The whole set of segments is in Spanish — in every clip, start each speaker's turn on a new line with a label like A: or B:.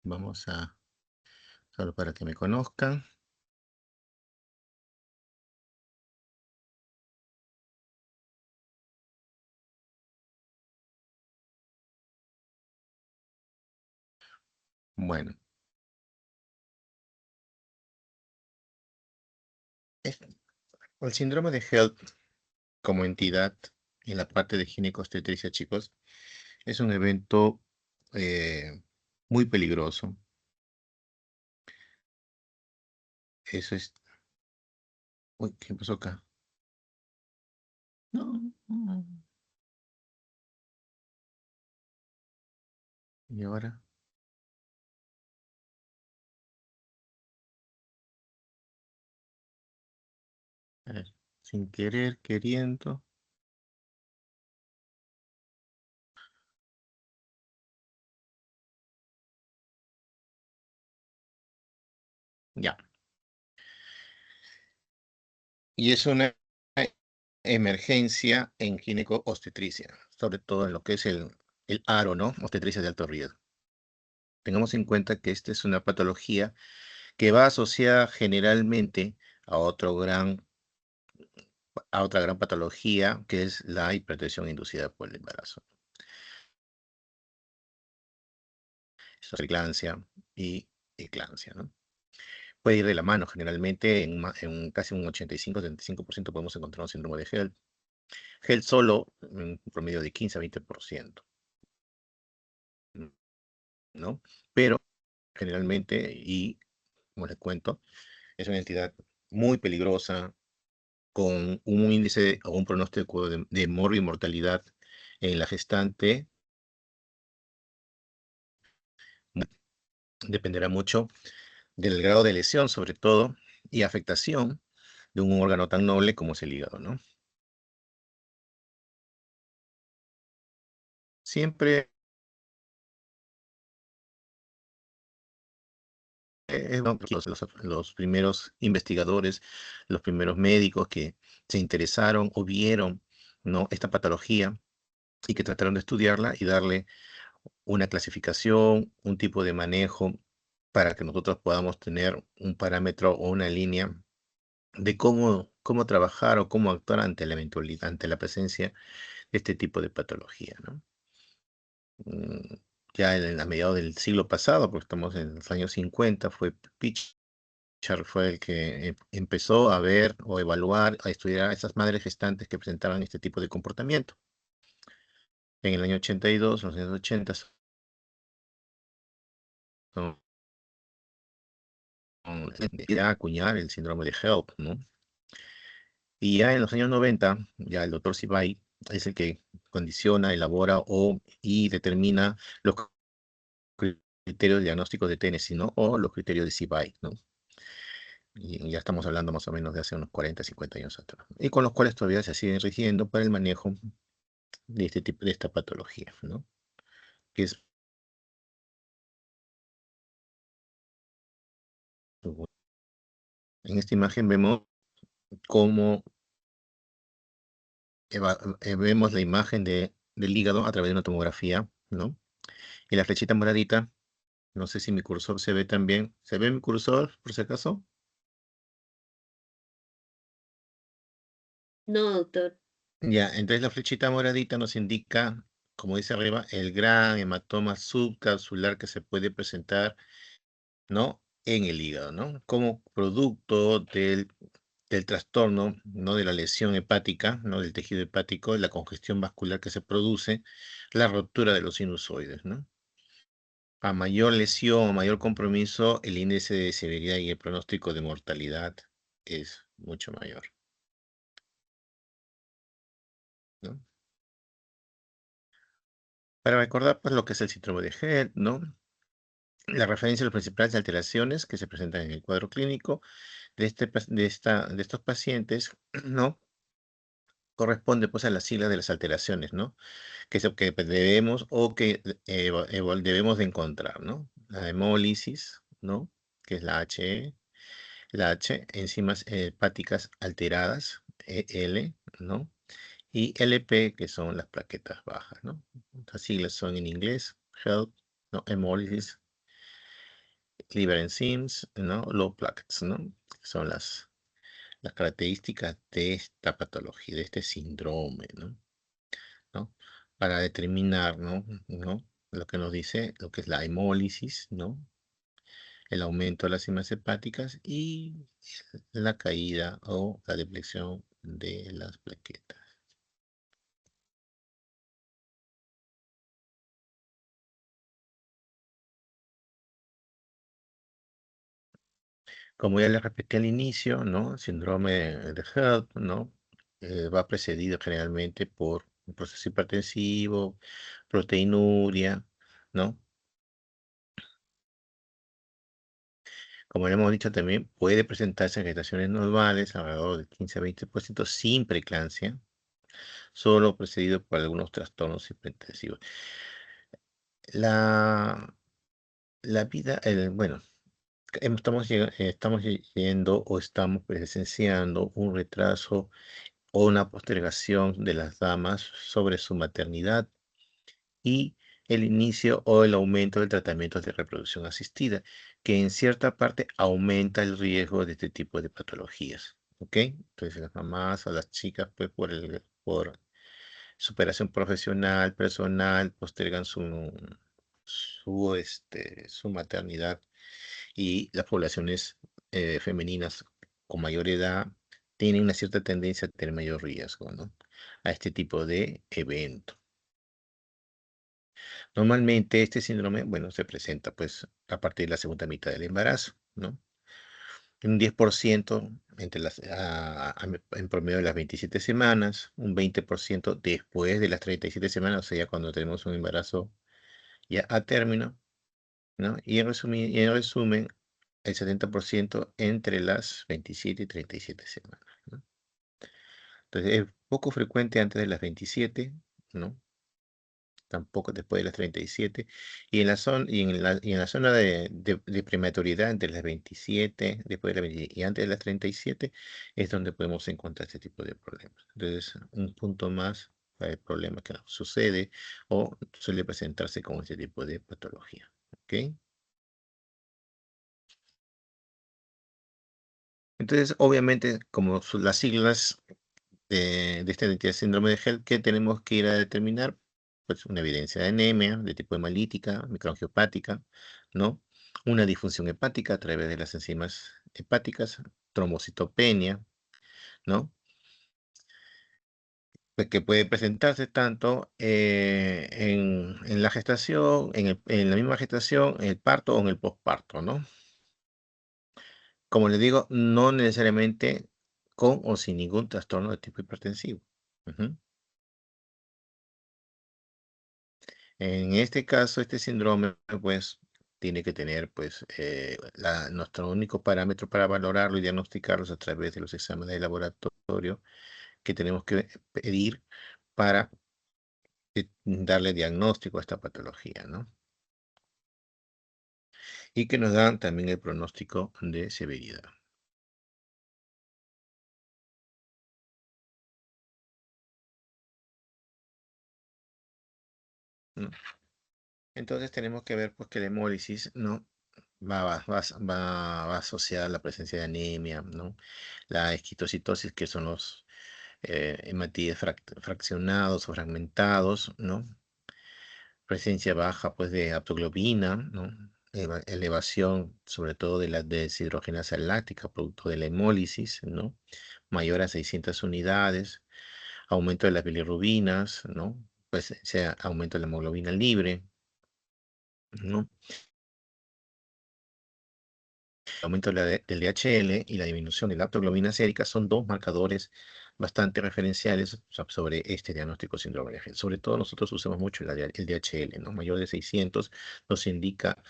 A: Vamos a, solo para que me conozcan. Bueno, es- el síndrome de HELP como entidad en la parte de ginecobstetricia, chicos, es un evento muy peligroso. Eso es... Uy, ¿qué pasó acá? No, no. ¿Y ahora? A ver, sin querer, queriendo. Ya. Y es una emergencia en gineco-obstetricia, sobre todo en lo que es el aro, ¿no? Obstetricia de alto riesgo. Tengamos en cuenta que esta es una patología que va asociada generalmente a a otra gran patología, que es la hipertensión inducida por el embarazo. Eso es eclampsia y eclampsia, ¿no? Puede ir de la mano, generalmente en casi un 85-75% podemos encontrar un síndrome de HELP. HELP solo en un promedio de 15 a 20%, ¿no? Pero generalmente, y como les cuento, es una entidad muy peligrosa, con un índice o un pronóstico de mortalidad en la gestante. Dependerá mucho del grado de lesión, sobre todo, y afectación de un órgano tan noble como es el hígado, ¿no? Siempre bueno, los primeros investigadores, los primeros médicos que se interesaron o vieron, ¿no?, esta patología y que trataron de estudiarla y darle una clasificación, un tipo de manejo para que nosotros podamos tener un parámetro o una línea de cómo trabajar o cómo actuar ante la eventualidad, ante la presencia de este tipo de patología, ¿no? Mm, Ya a mediados del siglo pasado, porque estamos en los años 50, Pitcher fue el que empezó a ver o evaluar, a estudiar a esas madres gestantes que presentaban este tipo de comportamiento. En el año 82, en los años 80, son- ya acuñar el síndrome de HELP, ¿no? Y ya en los años 90, ya el doctor Sibay es el que condiciona, elabora y determina los criterios diagnósticos de Tennessee, ¿no? O los criterios de Sibay, ¿no? Y ya estamos hablando más o menos de hace unos 40, 50 años atrás. Y con los cuales todavía se siguen rigiendo para el manejo de este tipo, de esta patología, ¿no? Que es, en esta imagen vemos cómo vemos la imagen del hígado a través de una tomografía, ¿no? Y la flechita moradita, no sé si mi cursor se ve también. ¿Se ve mi cursor, por si acaso?
B: No, doctor.
A: Ya, entonces la flechita moradita nos indica, como dice arriba, el gran hematoma subcapsular que se puede presentar, ¿no?, en el hígado, ¿no? Como producto del trastorno, ¿no?, de la lesión hepática, ¿no?, del tejido hepático, la congestión vascular que se produce, la ruptura de los sinusoides, ¿no? A mayor lesión, a mayor compromiso, el índice de severidad y el pronóstico de mortalidad es mucho mayor, ¿no? Para recordar, pues, lo que es el síndrome de Head, ¿no? La referencia a las principales alteraciones que se presentan en el cuadro clínico de estos pacientes, ¿no? Corresponde, pues, a la sigla de las alteraciones, ¿no? Que debemos o que debemos de encontrar, ¿no? La hemólisis, ¿no?, que es la H, enzimas hepáticas alteradas, L, ¿no? Y LP, que son las plaquetas bajas, ¿no? Las siglas son en inglés, HELP, ¿no?, hemólisis, liver enzymes, ¿no? Low plaquets, ¿no? Son las características de esta patología, de este síndrome, ¿no? ¿No? Para determinar, ¿no? Lo que nos dice lo que es la hemólisis, ¿no? El aumento de las enzimas hepáticas y la caída o la depresión de las plaquetas. Como ya les repetí al inicio, ¿no? El síndrome de HELP, ¿no? Va precedido generalmente por un proceso hipertensivo, proteinuria, ¿no? Como ya hemos dicho también, puede presentarse en gestaciones normales, alrededor del 15 a 20% sin preeclampsia, solo precedido por algunos trastornos hipertensivos. La, la vida, bueno, estamos yendo o estamos presenciando un retraso o una postergación de las damas sobre su maternidad y el inicio o el aumento del tratamiento de reproducción asistida, que en cierta parte aumenta el riesgo de este tipo de patologías. ¿Ok? Entonces las mamás o las chicas, pues por superación profesional, personal, postergan su maternidad y las poblaciones femeninas con mayor edad tienen una cierta tendencia a tener mayor riesgo, ¿no? A este tipo de evento. Normalmente este síndrome, bueno, se presenta pues a partir de la segunda mitad del embarazo, ¿no? Un 10% en promedio de las 27 semanas, un 20% después de las 37 semanas, o sea, ya cuando tenemos un embarazo ya a término, ¿no? Y en resumen, el 70% entre las 27 y 37 semanas, ¿no? Entonces, es poco frecuente antes de las 27, ¿no? Tampoco después de las 37. Y en la zona de prematuridad, entre las 27, después de las 20 y antes de las 37, es donde podemos encontrar este tipo de problemas. Entonces, un punto más para el problema que sucede o suele presentarse con este tipo de patología. ¿Ok? Entonces, obviamente, como las siglas de esta identidad síndrome de HELP, ¿qué tenemos que ir a determinar? Pues una evidencia de anemia, de tipo hemalítica, microangiopática, ¿no? Una disfunción hepática a través de las enzimas hepáticas, trombocitopenia, ¿no? Pues que puede presentarse tanto en la gestación, en la misma gestación, en el parto o en el posparto, ¿no? Como les digo, no necesariamente con o sin ningún trastorno de tipo hipertensivo. Ujú. En este caso, este síndrome, pues, tiene que tener, pues, nuestro único parámetro para valorarlo y diagnosticarlo es a través de los exámenes de laboratorio que tenemos que pedir para darle diagnóstico a esta patología, ¿no? Y que nos dan también el pronóstico de severidad, ¿no? Entonces tenemos que ver, pues, que la hemólisis, ¿no? Va asociada a la presencia de anemia, ¿no? La esquitocitosis, que son los hematíes fraccionados o fragmentados, ¿no? Presencia baja, pues, de aptoglobina, ¿no? Elevación, sobre todo de la deshidrogenasa láctica, producto de la hemólisis, ¿no? Mayor a 600 unidades, aumento de las bilirrubinas, ¿no? Pues, sea aumento de la hemoglobina libre, ¿no? Aumento del DHL y la disminución de la aptoglobina sérica son dos marcadores bastante referenciales sobre este diagnóstico síndrome de Gel. Sobre todo nosotros usamos mucho el DHL, ¿no? Mayor de 600 nos indica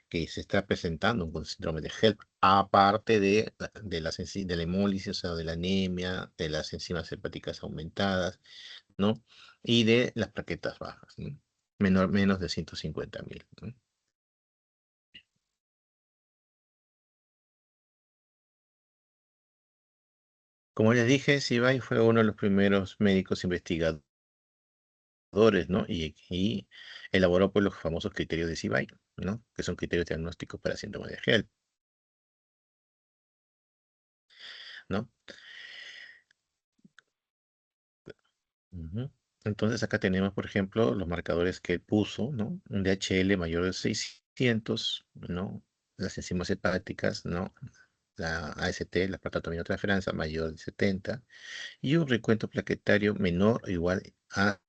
A: que se está presentando un síndrome de HELP, aparte de la hemólisis o de la anemia, de las enzimas hepáticas aumentadas, ¿no? Y de las plaquetas bajas, ¿no? Menos de 150.000, ¿no? Como les dije, Sibay fue uno de los primeros médicos investigadores ¿no? Y elaboró pues los famosos criterios de CBAI, ¿no? Que son criterios diagnósticos para síndrome de Held, ¿no? Ujú. Entonces acá tenemos, por ejemplo, los marcadores que él puso, ¿no? Un DHL mayor de 600, ¿no? Las enzimas hepáticas, ¿no? La AST, la transferasa mayor de 70, y un recuento plaquetario menor o igual a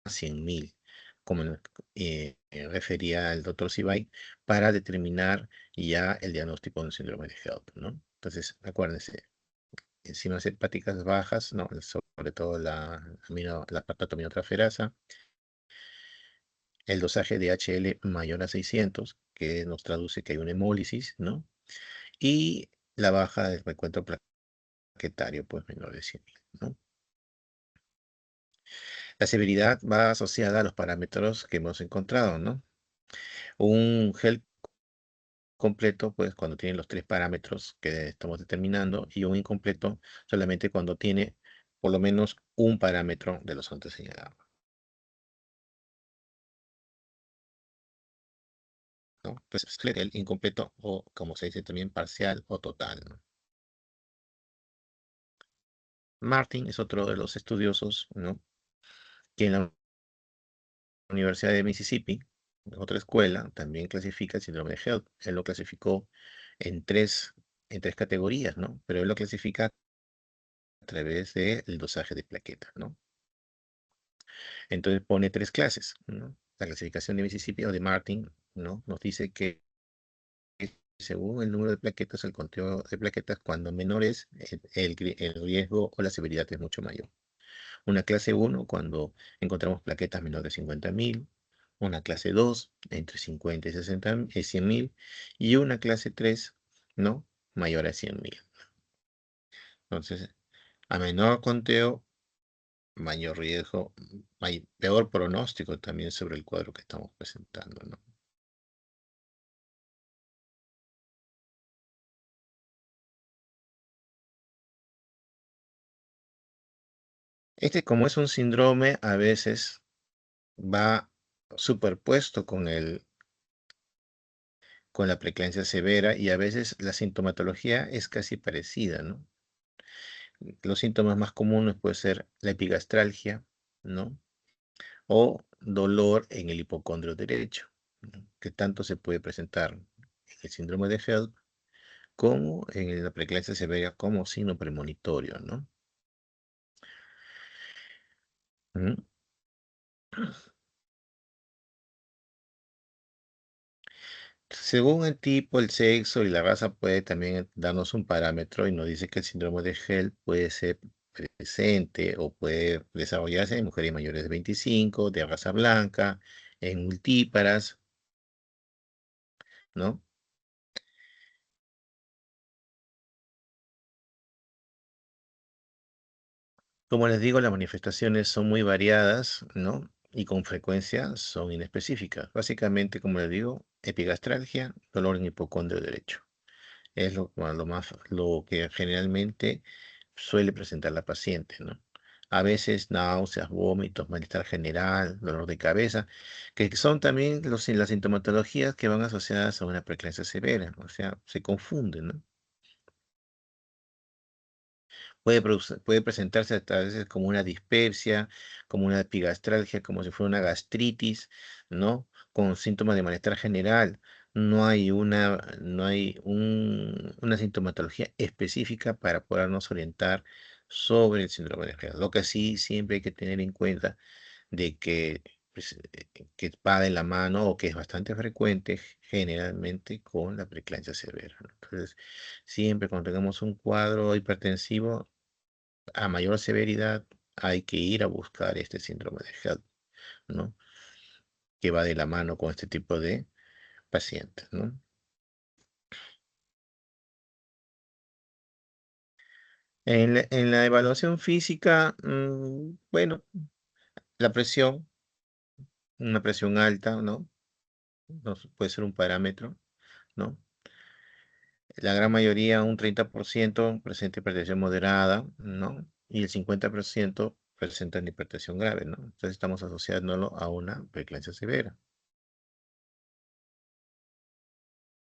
A: 100.000, como refería el doctor Sibay, para determinar ya el diagnóstico de un síndrome de HELP, ¿no? Entonces, acuérdense, enzimas hepáticas bajas, ¿no? Sobre todo la transferasa, el dosaje de HL mayor a 600, que nos traduce que hay una hemólisis, ¿no? Y la baja del recuento plaquetario, pues menor de 100.000, ¿no? La severidad va asociada a los parámetros que hemos encontrado, ¿no? Un gel completo, pues cuando tiene los tres parámetros que estamos determinando, y un incompleto solamente cuando tiene por lo menos un parámetro de los antes señalados, ¿no? Entonces, el incompleto o, como se dice también, parcial o total, ¿no? Martin es otro de los estudiosos, ¿no? Que en la Universidad de Mississippi, otra escuela, también clasifica el síndrome de HELP. Él lo clasificó en tres categorías, ¿no? Pero él lo clasifica a través del dosaje de plaquetas, ¿no? Entonces pone tres clases, ¿no? La clasificación de Mississippi o de Martin, ¿no? Nos dice que según el número de plaquetas, el conteo de plaquetas, cuando menor es, el riesgo o la severidad es mucho mayor. Una clase 1 cuando encontramos plaquetas menores de 50.000, una clase 2 entre 50 y 60, 100.000, y una clase 3, ¿no? Mayor a 100.000. Entonces, a menor conteo, mayor riesgo, peor pronóstico también sobre el cuadro que estamos presentando, ¿no? Este, como es un síndrome, a veces va superpuesto con la preeclampsia severa, y a veces la sintomatología es casi parecida, ¿no? Los síntomas más comunes puede ser la epigastralgia, ¿no? O dolor en el hipocondrio derecho, ¿no? Que tanto se puede presentar en el síndrome de HELP como en la preeclampsia severa como signo premonitorio, ¿no? Ujú. Según el tipo, el sexo y la raza puede también darnos un parámetro, y nos dice que el síndrome de HELP puede ser presente o puede desarrollarse en mujeres mayores de 25, de raza blanca, en multíparas, ¿no? Como les digo, las manifestaciones son muy variadas, ¿no? Y con frecuencia son inespecíficas. Básicamente, como les digo, epigastralgia, dolor en hipocondrio derecho. Es lo que generalmente suele presentar la paciente, ¿no? A veces náuseas, vómitos, malestar general, dolor de cabeza, que son también las sintomatologías que van asociadas a una preeclampsia severa, o sea, se confunden, ¿no? Puede presentarse a veces como una dispepsia, como una epigastralgia, como si fuera una gastritis, ¿no? Con síntomas de malestar general. No hay una sintomatología específica para podernos orientar sobre el síndrome de Gerd. Lo que sí siempre hay que tener en cuenta de que, pues, que va de la mano o que es bastante frecuente generalmente con la preeclampsia severa, ¿no? Entonces, siempre cuando tengamos un cuadro hipertensivo, a mayor severidad hay que ir a buscar este síndrome de HELP, ¿no? Que va de la mano con este tipo de pacientes, ¿no? En la evaluación física, bueno, la presión, una presión alta, ¿no? Puede ser un parámetro, ¿no? La gran mayoría, un 30% presenta hipertensión moderada, ¿no? Y el 50% presentan hipertensión grave, ¿no? Entonces estamos asociándolo a una preeclampsia severa.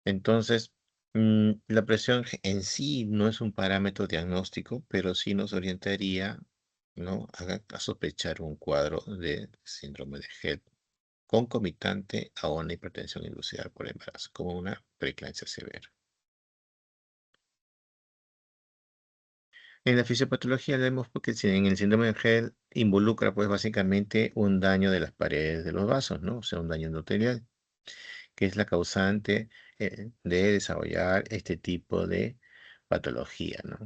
A: Entonces, la presión en sí no es un parámetro diagnóstico, pero sí nos orientaría, ¿no? a sospechar un cuadro de síndrome de HELP concomitante a una hipertensión inducida por embarazo, como una preeclampsia severa. En la fisiopatología vemos porque en el síndrome de HELP involucra pues básicamente un daño de las paredes de los vasos, ¿no? O sea, un daño endotelial, que es la causante de desarrollar este tipo de patología, ¿no?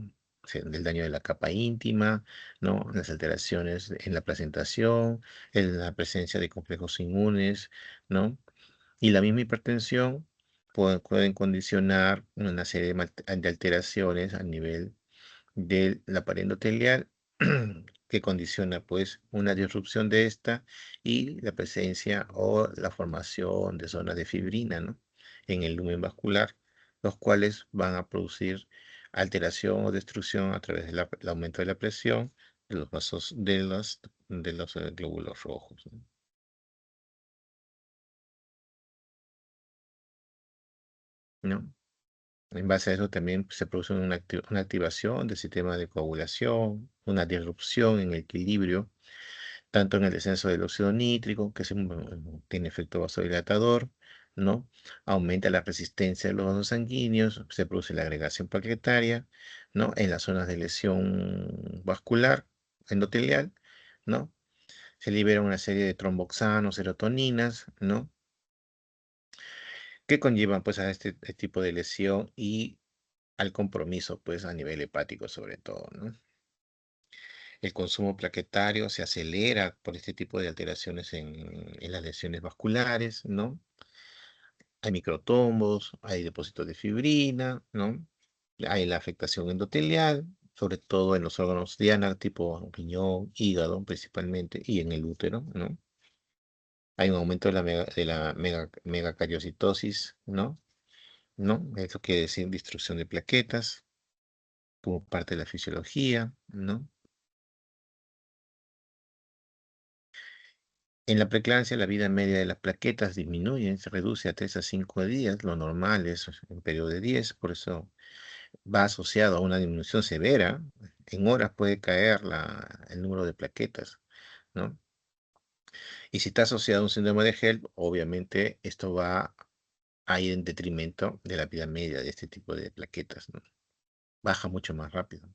A: O sea, del daño de la capa íntima, ¿no? Las alteraciones en la presentación, en la presencia de complejos inmunes, ¿no? Y la misma hipertensión pueden condicionar una serie de alteraciones a nivel de la pared endotelial que condiciona pues una disrupción de esta y la presencia o la formación de zonas de fibrina, ¿no? en el lumen vascular, los cuales van a producir alteración o destrucción a través del aumento de la presión de los vasos de los glóbulos rojos, ¿no? ¿No? En base a eso también se produce una activación del sistema de coagulación, una disrupción en el equilibrio tanto en el descenso del óxido nítrico, que tiene efecto vasodilatador, ¿no? Aumenta la resistencia de los vasos sanguíneos, se produce la agregación plaquetaria, ¿no? En las zonas de lesión vascular, endotelial, ¿no? Se libera una serie de tromboxanos, serotoninas, ¿no? Que conllevan pues a este tipo de lesión y al compromiso pues a nivel hepático sobre todo, ¿no? El consumo plaquetario se acelera por este tipo de alteraciones en las lesiones vasculares, ¿no? Hay microtombos, hay depósitos de fibrina, ¿no? Hay la afectación endotelial, sobre todo en los órganos diana, tipo riñón, hígado principalmente, y en el útero, ¿no? Hay un aumento de la megacariocitosis, ¿no? ¿No? Eso quiere decir destrucción de plaquetas, como parte de la fisiología, ¿no? En la preeclampsia, la vida media de las plaquetas disminuye, se reduce a 3 a 5 días, lo normal es un periodo de 10, por eso va asociado a una disminución severa. En horas puede caer el número de plaquetas, ¿no? Y si está asociado a un síndrome de HELP, obviamente esto va a ir en detrimento de la vida media de este tipo de plaquetas, ¿no? Baja mucho más rápido.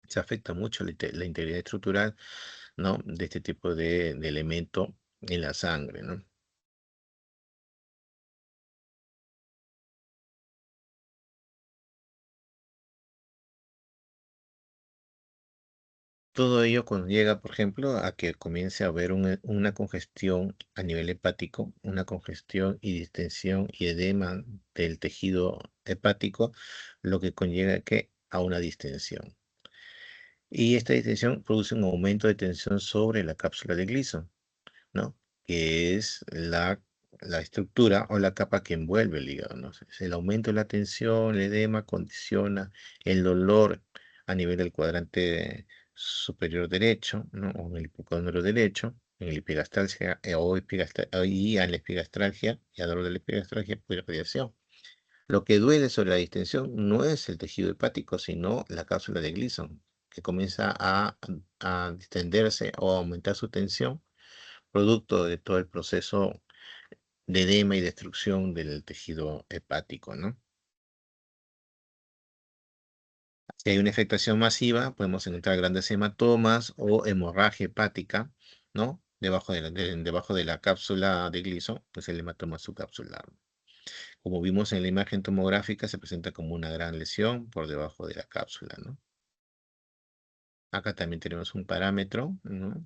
A: Se afecta mucho la integridad estructural, ¿no? De este tipo de elemento en la sangre, ¿no? Todo ello conlleva, por ejemplo, a que comience a haber una congestión a nivel hepático, una congestión y distensión y edema del tejido hepático, lo que conlleva a una distensión. Y esta distensión produce un aumento de tensión sobre la cápsula de Gleason, ¿no? Que es la estructura o la capa que envuelve el hígado, ¿no? El aumento de la tensión, el edema condiciona el dolor a nivel del cuadrante superior derecho, ¿no? O en el hipocondrio derecho, en el epigastralgia y a la epigastralgia y al dolor de la epigastralgia por radiación. Lo que duele sobre la distensión no es el tejido hepático, sino la cápsula de Gleason, que comienza a distenderse o a aumentar su tensión producto de todo el proceso de edema y destrucción del tejido hepático, ¿no? Si hay una afectación masiva, podemos encontrar grandes hematomas o hemorragia hepática, ¿no? Debajo de la cápsula de Gleason, pues el hematoma subcapsular. Como vimos en la imagen tomográfica, se presenta como una gran lesión por debajo de la cápsula, ¿no? Acá también tenemos un parámetro, ¿no?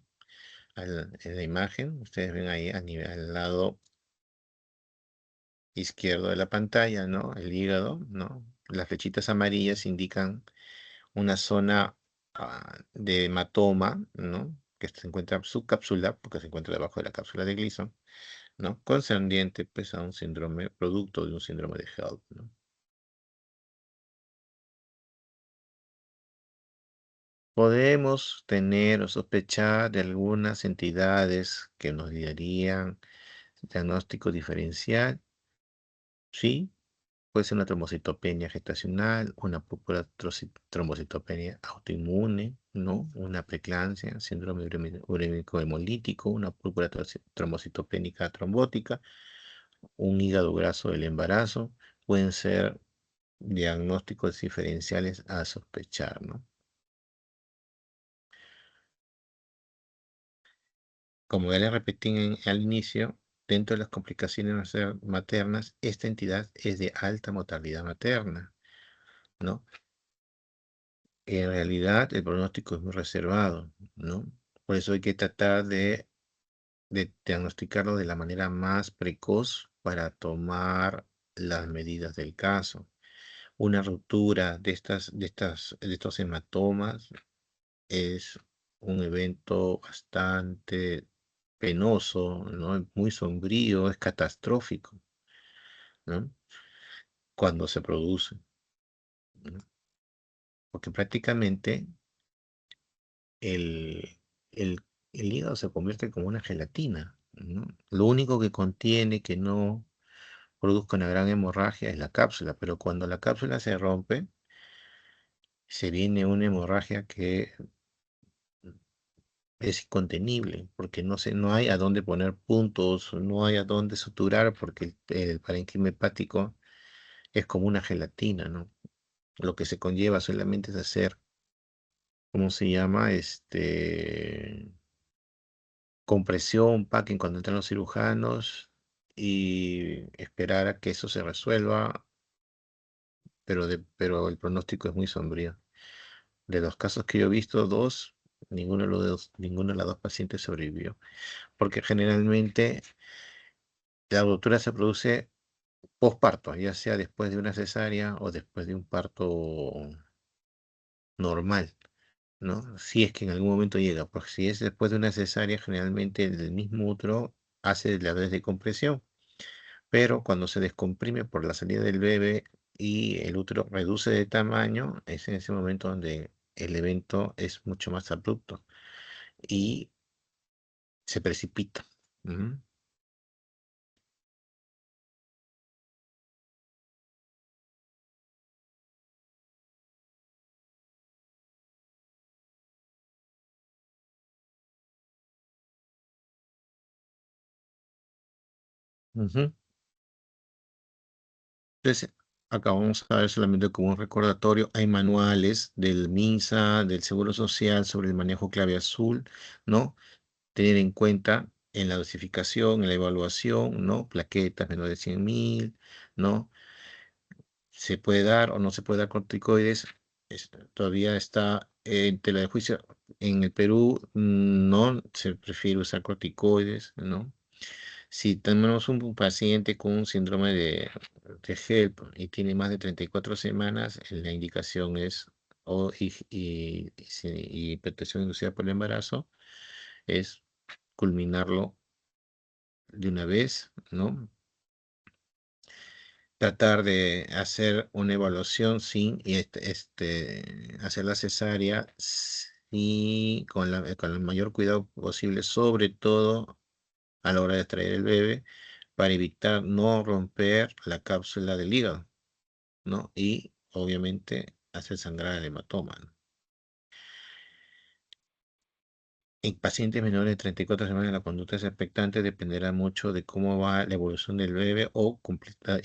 A: En la imagen, ustedes ven ahí al lado izquierdo de la pantalla, ¿no? El hígado, ¿no? Las flechitas amarillas indican una zona de hematoma, ¿no? Que se encuentra subcapsular, porque se encuentra debajo de la cápsula de Gleason, ¿no? Concerniente, pues, a un síndrome, producto de un síndrome de HELP, ¿no? Podemos tener o sospechar de algunas entidades que nos darían diagnóstico diferencial, sí, puede ser una trombocitopenia gestacional, una púrpura trombocitopenia autoinmune, ¿no? Una preeclampsia, síndrome urémico hemolítico, una púrpura trombocitopénica trombótica, un hígado graso del embarazo, pueden ser diagnósticos diferenciales a sospechar, ¿no? Como ya le repetí al inicio, dentro de las complicaciones maternas, esta entidad es de alta mortalidad materna, ¿no? En realidad, el pronóstico es muy reservado, ¿no? Por eso hay que tratar de diagnosticarlo de la manera más precoz para tomar las medidas del caso. Una ruptura de estos hematomas es un evento bastante penoso, ¿no? Muy sombrío, es catastrófico, ¿no? Cuando se produce, ¿no? Porque prácticamente el, el, el hígado se convierte como una gelatina, ¿no? Lo único que contiene que no produzca una gran hemorragia es la cápsula, pero cuando la cápsula se rompe, se viene una hemorragia que es incontenible, porque no hay a dónde poner puntos, no hay a dónde suturar, porque el parénquima hepático es como una gelatina, ¿no? Lo que se conlleva solamente es hacer, ¿cómo se llama? Compresión, packing cuando entran los cirujanos y esperar a que eso se resuelva, pero el pronóstico es muy sombrío. De los casos que yo he visto, ninguno de las dos pacientes sobrevivió, porque generalmente la ruptura se produce posparto, ya sea después de una cesárea o después de un parto normal, ¿no? Si es que en algún momento llega, porque si es después de una cesárea, generalmente el mismo útero hace la descompresión, pero cuando se descomprime por la salida del bebé y el útero reduce de tamaño, es en ese momento donde el evento es mucho más abrupto y se precipita. Ujú, ujú. Entonces, acá vamos a ver solamente como un recordatorio, hay manuales del MINSA, del Seguro Social sobre el manejo clave azul, ¿no? Tener en cuenta en la dosificación, en la evaluación, ¿no? Plaquetas menores de 100.000, ¿no? Se puede dar o no se puede dar corticoides. Todavía está en tela de juicio. En el Perú no se prefiere usar corticoides, ¿no? Si tenemos un paciente con un síndrome de HELP y tiene más de 34 semanas, la indicación es, y protección inducida por el embarazo, es culminarlo de una vez, ¿no? Tratar de hacer una evaluación sin hacer la cesárea y con el mayor cuidado posible, sobre todo a la hora de extraer el bebé, para evitar no romper la cápsula del hígado, ¿no? Y obviamente hacer sangrar el hematoma, ¿no? En pacientes menores de 34 semanas, la conducta es expectante dependerá mucho de cómo va la evolución del bebé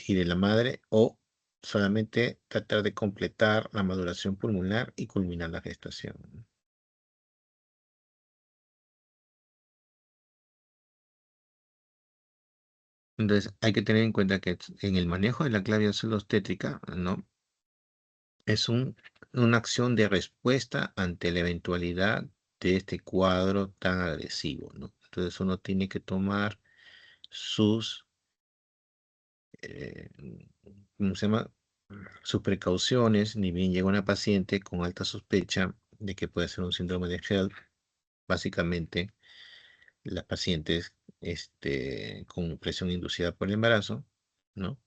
A: y de la madre, o solamente tratar de completar la maduración pulmonar y culminar la gestación, ¿no? Entonces, hay que tener en cuenta que en el manejo de la clave azul obstétrica, ¿no? Es una acción de respuesta ante la eventualidad de este cuadro tan agresivo, ¿no? Entonces, uno tiene que tomar sus eh, ¿cómo se llama? Sus precauciones, ni bien llega una paciente con alta sospecha de que puede ser un síndrome de HELP, básicamente las pacientes con presión inducida por el embarazo, ¿no?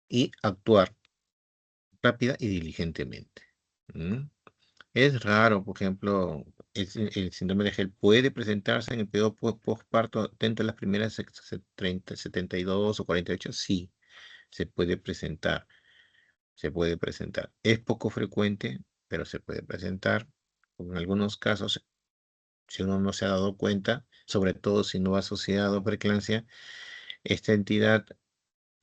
A: Y actuar rápida y diligentemente. ¿Mm? Es raro, por ejemplo, el síndrome de Gel puede presentarse en el periodo postparto dentro de las primeras 30, 72 o 48, sí, se puede presentar, se puede presentar. Es poco frecuente, pero se puede presentar. En algunos casos, si uno no se ha dado cuenta, sobre todo si no ha asociado preeclampsia, esta entidad,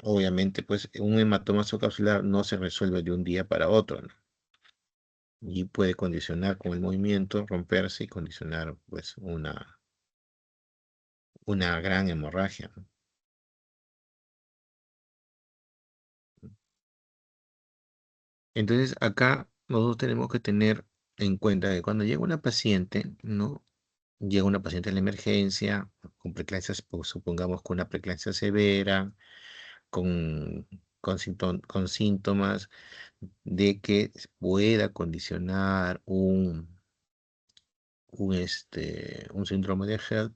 A: obviamente, pues un hematoma subcapsular no se resuelve de un día para otro, ¿no? Y puede condicionar con el movimiento, romperse y condicionar pues una gran hemorragia, ¿no? Entonces acá nosotros tenemos que tener en cuenta que cuando llega una paciente, ¿no? Llega una paciente a la emergencia con preeclampsia, pues, supongamos con una preeclampsia severa, con, con síntomas de que pueda condicionar un síndrome de HELP.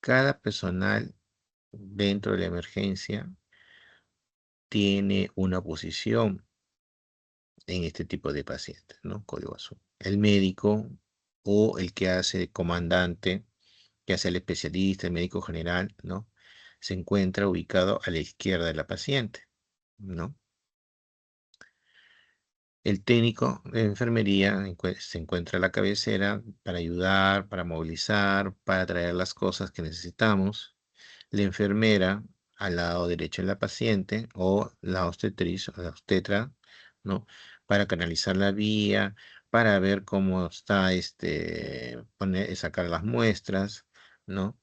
A: Cada personal dentro de la emergencia tiene una posición en este tipo de pacientes, ¿no? Código azul. El médico o el que hace de comandante, que hace el especialista, el médico general, ¿no? Se encuentra ubicado a la izquierda de la paciente, ¿no? El técnico de enfermería se encuentra a la cabecera para ayudar, para movilizar, para traer las cosas que necesitamos. La enfermera al lado derecho de la paciente o la obstetriz o la obstetra, ¿no? Para canalizar la vía, para ver cómo está, sacar las muestras, ¿no?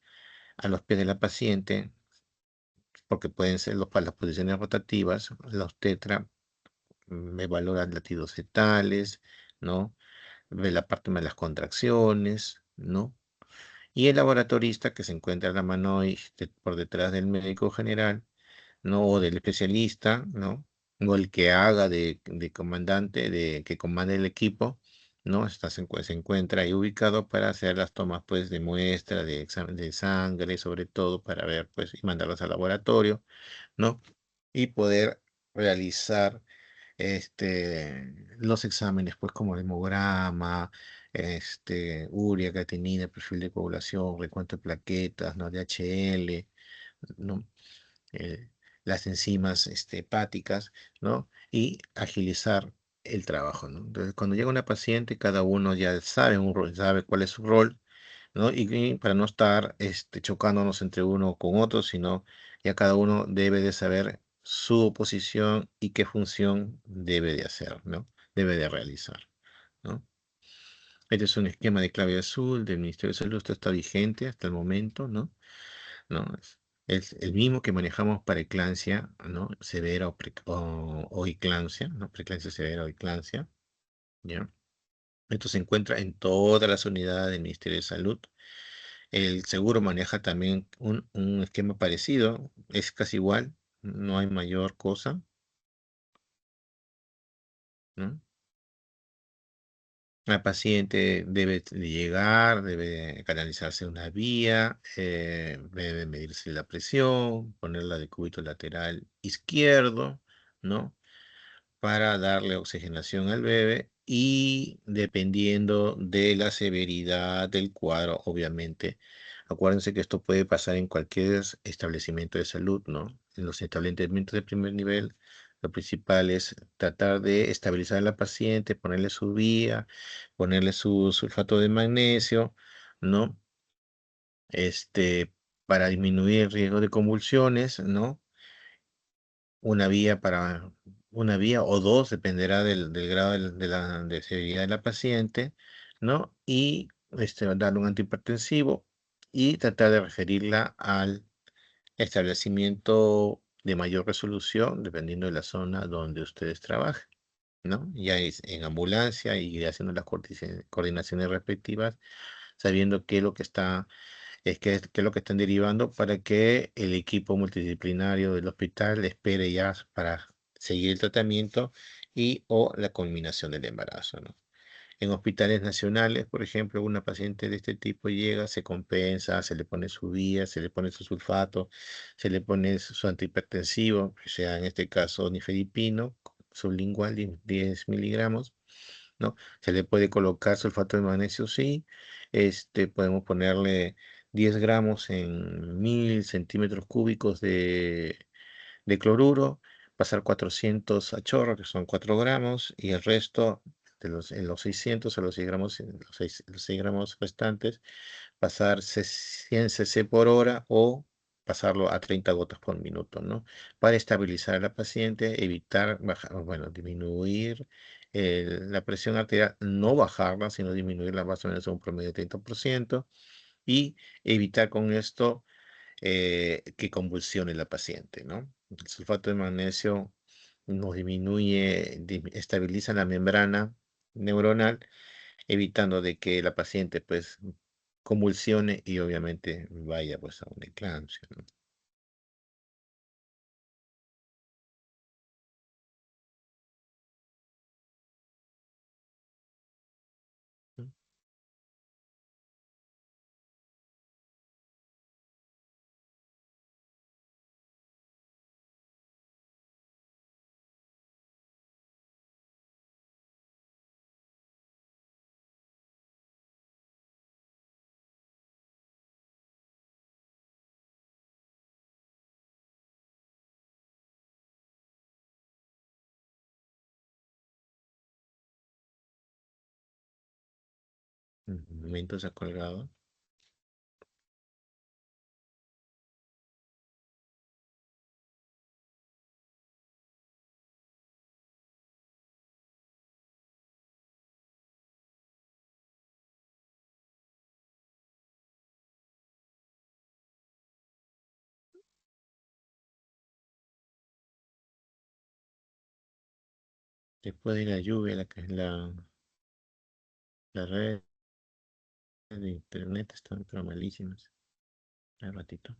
A: A los pies de la paciente, porque pueden ser las posiciones rotativas. La obstetra me valora latidos fetales, ¿no? Ve la parte de las contracciones, ¿no? Y el laboratorista que se encuentra a la mano por detrás del médico general, ¿no? O del especialista, ¿no? O el que haga de comandante, que comande el equipo, ¿no? Se encuentra ahí ubicado para hacer las tomas, pues, de muestra, de examen de sangre, sobre todo, para ver, pues, y mandarlas al laboratorio, ¿no? Y poder realizar los exámenes, pues como el hemograma, urea, creatinina, perfil de coagulación, recuento de plaquetas, ¿no? DHL, ¿no? Eh, las enzimas hepáticas, ¿no? Y agilizar el trabajo, ¿no? Entonces, cuando llega una paciente, cada uno ya sabe un rol, sabe cuál es su rol, ¿no? Y para no estar chocándonos entre uno con otro, sino ya cada uno debe de saber su posición y qué función debe de hacer, ¿no? Debe de realizar, ¿no? Este es un esquema de clave azul del Ministerio de Salud, esto está vigente hasta el momento, ¿no? ¿No? Es el mismo que manejamos para eclampsia, ¿no? Severa o eclampsia, ¿no? Preeclampsia severa o eclampsia, ¿ya? Esto se encuentra en todas las unidades del Ministerio de Salud. El seguro maneja también un esquema parecido, es casi igual, no hay mayor cosa, ¿no? La paciente debe de llegar, debe canalizarse una vía, debe medirse la presión, ponerla de cúbito lateral izquierdo, ¿no? Para darle oxigenación al bebé y dependiendo de la severidad del cuadro, obviamente. Acuérdense que esto puede pasar en cualquier establecimiento de salud, ¿no? En los establecimientos de primer nivel, lo principal es tratar de estabilizar a la paciente, ponerle su vía, ponerle su sulfato de magnesio, ¿no? Este, para disminuir el riesgo de convulsiones, ¿no? una vía para una vía o dos, dependerá del grado de severidad de la paciente, ¿no? Y darle un antihipertensivo y tratar de referirla al establecimiento de mayor resolución, dependiendo de la zona donde ustedes trabajen, ¿no? Ya es en ambulancia y haciendo las coordinaciones respectivas, sabiendo qué es lo que está qué es lo que están derivando para que el equipo multidisciplinario del hospital espere ya para seguir el tratamiento y o la culminación del embarazo, ¿no? En hospitales nacionales, por ejemplo, una paciente de este tipo llega, se compensa, se le pone su vía, se le pone su sulfato, se le pone su antihipertensivo, sea en este caso nifedipino, sublingual, 10 miligramos, ¿no? Se le puede colocar sulfato de magnesio, sí. Podemos ponerle 10 gramos en 1000 centímetros cúbicos de cloruro, pasar 400 a chorro, que son 4 gramos, y el resto en los 600 a los 6 gramos, los 6 gramos restantes, pasar 100 cc por hora o pasarlo a 30 gotas por minuto, ¿no? Para estabilizar a la paciente, evitar, bueno, disminuir la presión arterial, no bajarla, sino disminuirla más o menos a un promedio de 30% y evitar con esto que convulsione la paciente, ¿no? El sulfato de magnesio nos estabiliza la membrana neuronal, evitando de que la paciente pues convulsione y obviamente vaya pues a una eclampsia, ¿no? En momentos ha colgado. Después de la lluvia, la red de internet están pero malísimas. Un ratito.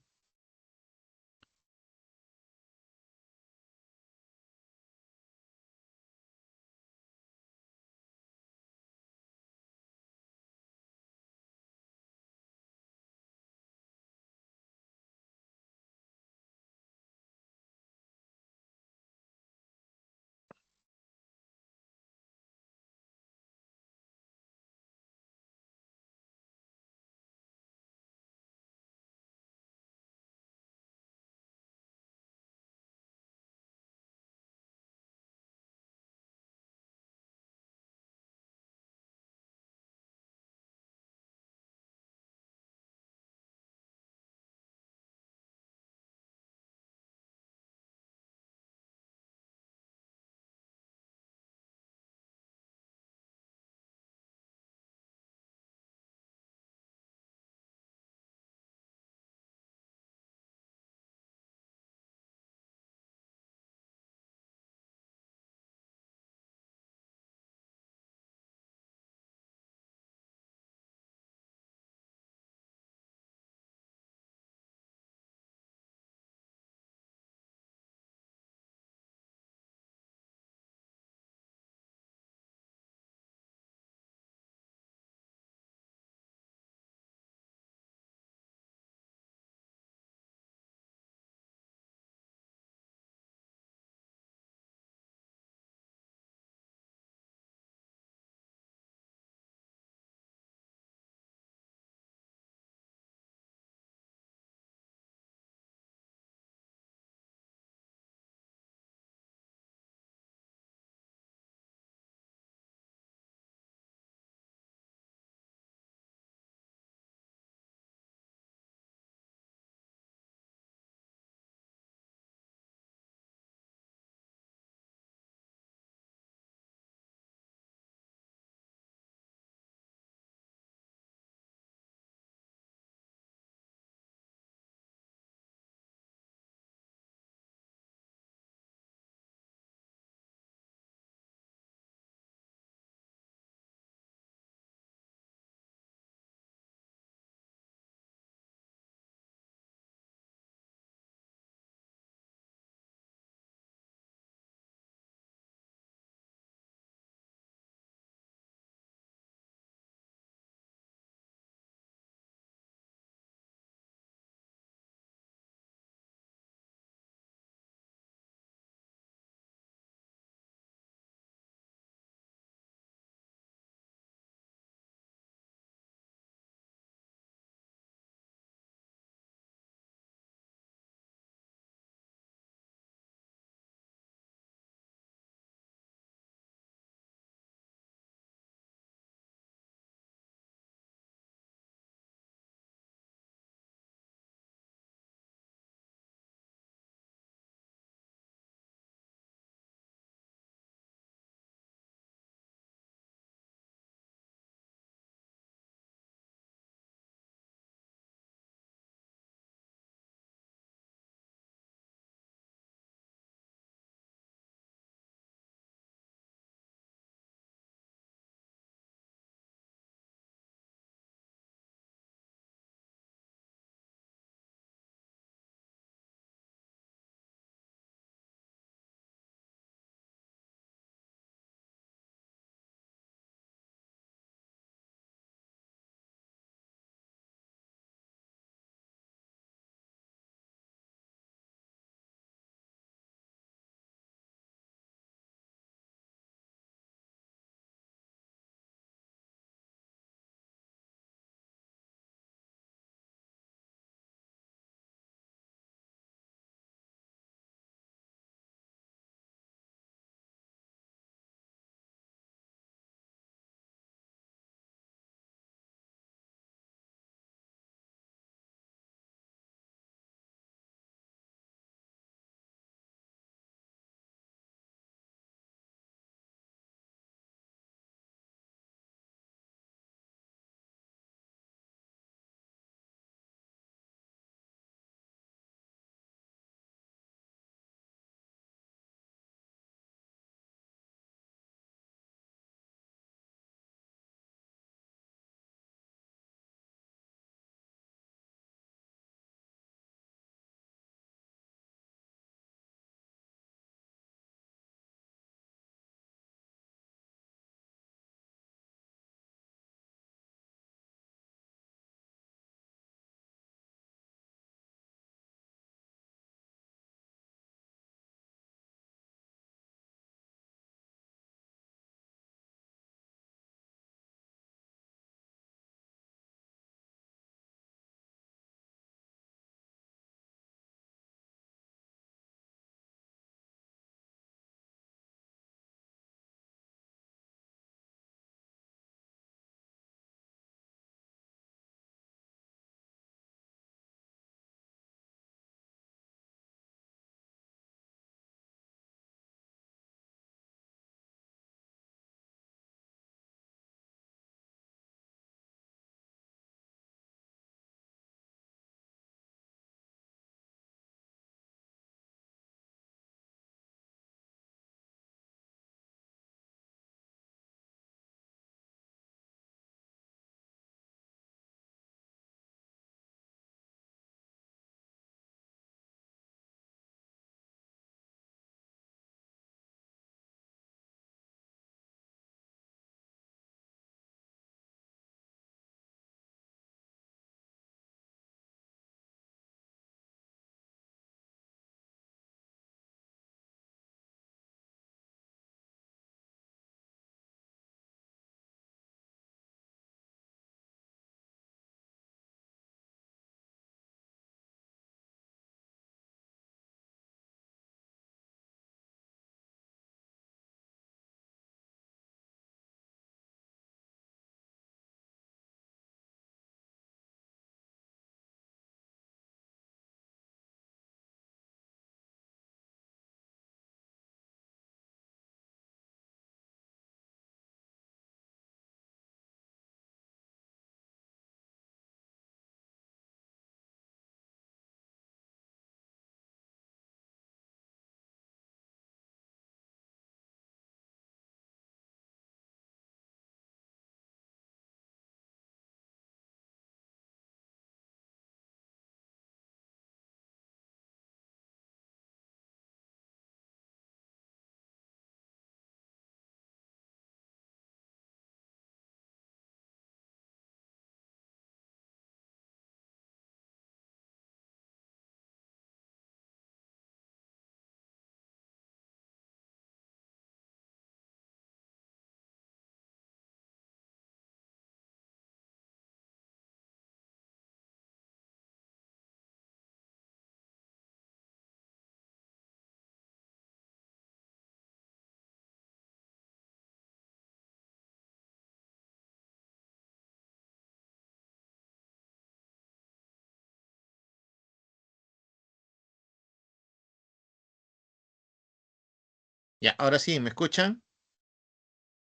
A: Ya, ahora sí, ¿me escuchan?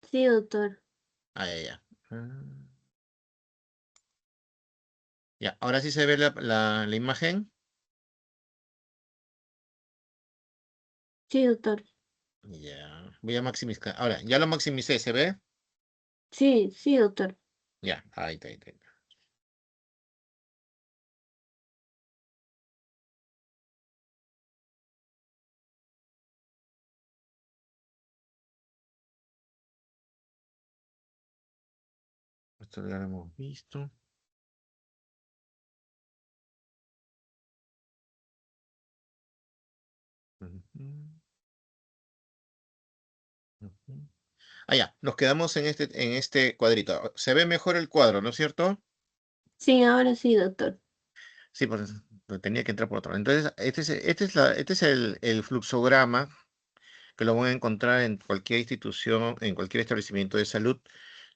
B: Sí, doctor.
A: Ah, ya, ya. Ya, ahora sí se ve la imagen.
B: Sí, doctor.
A: Ya, voy a maximizar. Ahora, ya lo maximicé, ¿se ve?
B: Sí, sí, doctor.
A: Ya, ahí está, ahí está. Ahí está. Esto ya lo hemos visto. Ujú, ujú. Ah, ya, nos quedamos en este cuadrito. Se ve mejor el cuadro, ¿no es cierto?
B: Sí, ahora sí, doctor.
A: Sí, pues tenía que entrar por otro lado. Entonces, este es el fluxograma que lo van a encontrar en cualquier institución, en cualquier establecimiento de salud,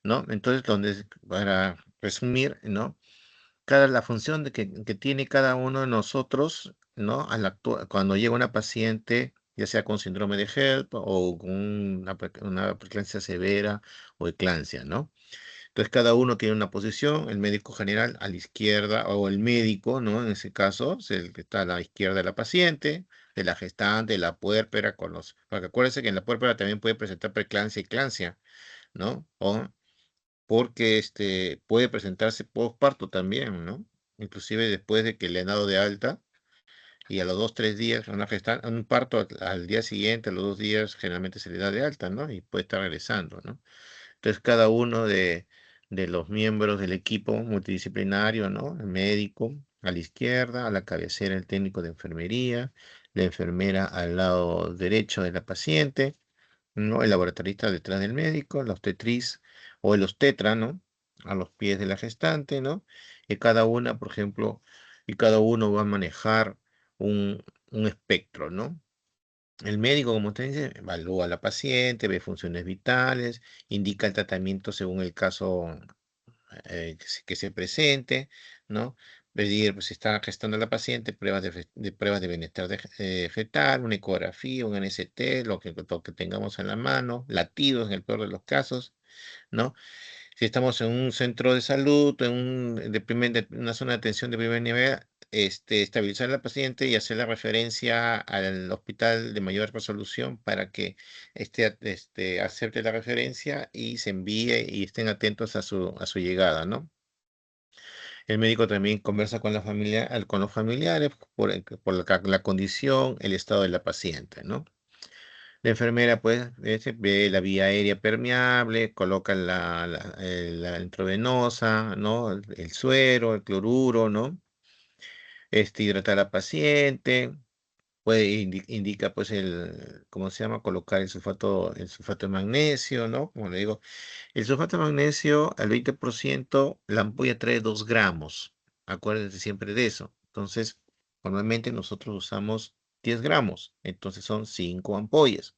A: ¿no? Entonces, para resumir, ¿no? La función que tiene cada uno de nosotros, ¿no? Cuando llega una paciente, ya sea con síndrome de HELP o con una preeclampsia severa o eclampsia, ¿no? Entonces cada uno tiene una posición, el médico general a la izquierda, o el médico, ¿no? En ese caso, es el que está a la izquierda de la paciente, de la gestante, de la puérpera, porque acuérdense que en la puérpera también puede presentar preeclampsia y eclampsia, ¿no? O porque puede presentarse postparto también, ¿no? Inclusive después de que le han dado de alta y a los 2, 3 días, un parto al día siguiente, a los 2 días, generalmente se le da de alta, ¿no? Y puede estar regresando, ¿no? Entonces, cada uno de los miembros del equipo multidisciplinario, ¿no? El médico a la izquierda, a la cabecera el técnico de enfermería, la enfermera al lado derecho de la paciente, ¿no? El laboratorista detrás del médico, la obstetriz o el obstetra, ¿no? A los pies de la gestante, ¿no? Y cada una, por ejemplo, y cada uno va a manejar un espectro, ¿no? El médico, como usted dice, evalúa a la paciente, ve funciones vitales, indica el tratamiento según el caso que se presente, ¿no? Pedir, pues, si está gestando a la paciente, pruebas de bienestar fetal, una ecografía, un NST, lo que tengamos en la mano, latidos en el peor de los casos, ¿no? Si estamos en un centro de salud, una zona de atención de primer nivel, estabilizar al paciente y hacer la referencia al hospital de mayor resolución para que acepte la referencia y se envíe y estén atentos a su llegada, ¿no? El médico también conversa con los familiares por la condición, el estado de la paciente, ¿no? La enfermera, pues, ve la vía aérea permeable, coloca la intravenosa, ¿no? El suero, el cloruro, ¿no? Hidrata a la paciente, indica, pues, ¿cómo se llama? Colocar el sulfato de magnesio, ¿no? Como le digo, el sulfato de magnesio al 20%, la ampolla trae 2 gramos. Acuérdense siempre de eso. Entonces, normalmente nosotros usamos 10 gramos, entonces son 5 ampollas.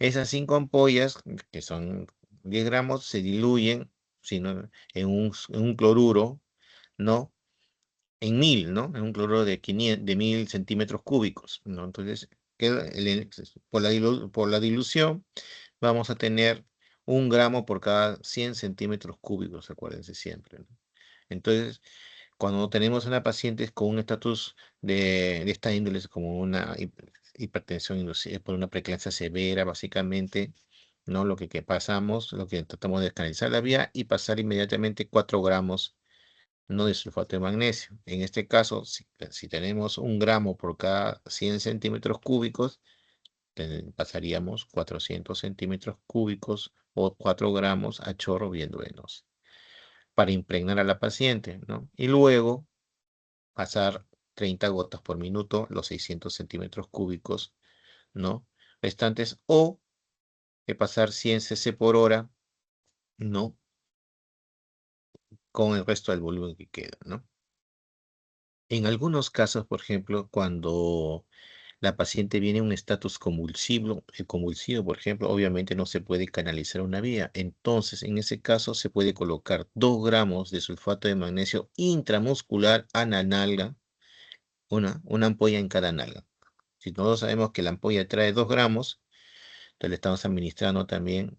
A: Esas 5 ampollas, que son 10 gramos, se diluyen sino, en un cloruro, ¿no? En 1000, ¿no? En un cloruro de 1000 centímetros cúbicos, ¿no? Entonces, por la dilución, vamos a tener 1 gramo por cada 100 centímetros cúbicos, acuérdense siempre, ¿no? Entonces, cuando tenemos una paciente con un estatus de esta índole, como una hipertensión inducida por una preeclampsia severa, básicamente, ¿no? Lo que tratamos de canalizar la vía y pasar inmediatamente 4 gramos, no de sulfato de magnesio. En este caso, si tenemos 1 gramo por cada 100 centímetros cúbicos, pasaríamos 400 centímetros cúbicos o 4 gramos a chorro viendo venoso para impregnar a la paciente, ¿no? Y luego pasar 30 gotas por minuto, los 600 centímetros cúbicos, ¿no? Restantes, o pasar 100 cc por hora, ¿no? Con el resto del volumen que queda, ¿no? En algunos casos, por ejemplo, cuando la paciente viene en un estatus convulsivo, por ejemplo, obviamente no se puede canalizar una vía. Entonces, en ese caso, se puede colocar 2 gramos de sulfato de magnesio intramuscular a la nalga, una ampolla en cada nalga. Si todos sabemos que la ampolla trae 2 gramos, Entonces le estamos administrando también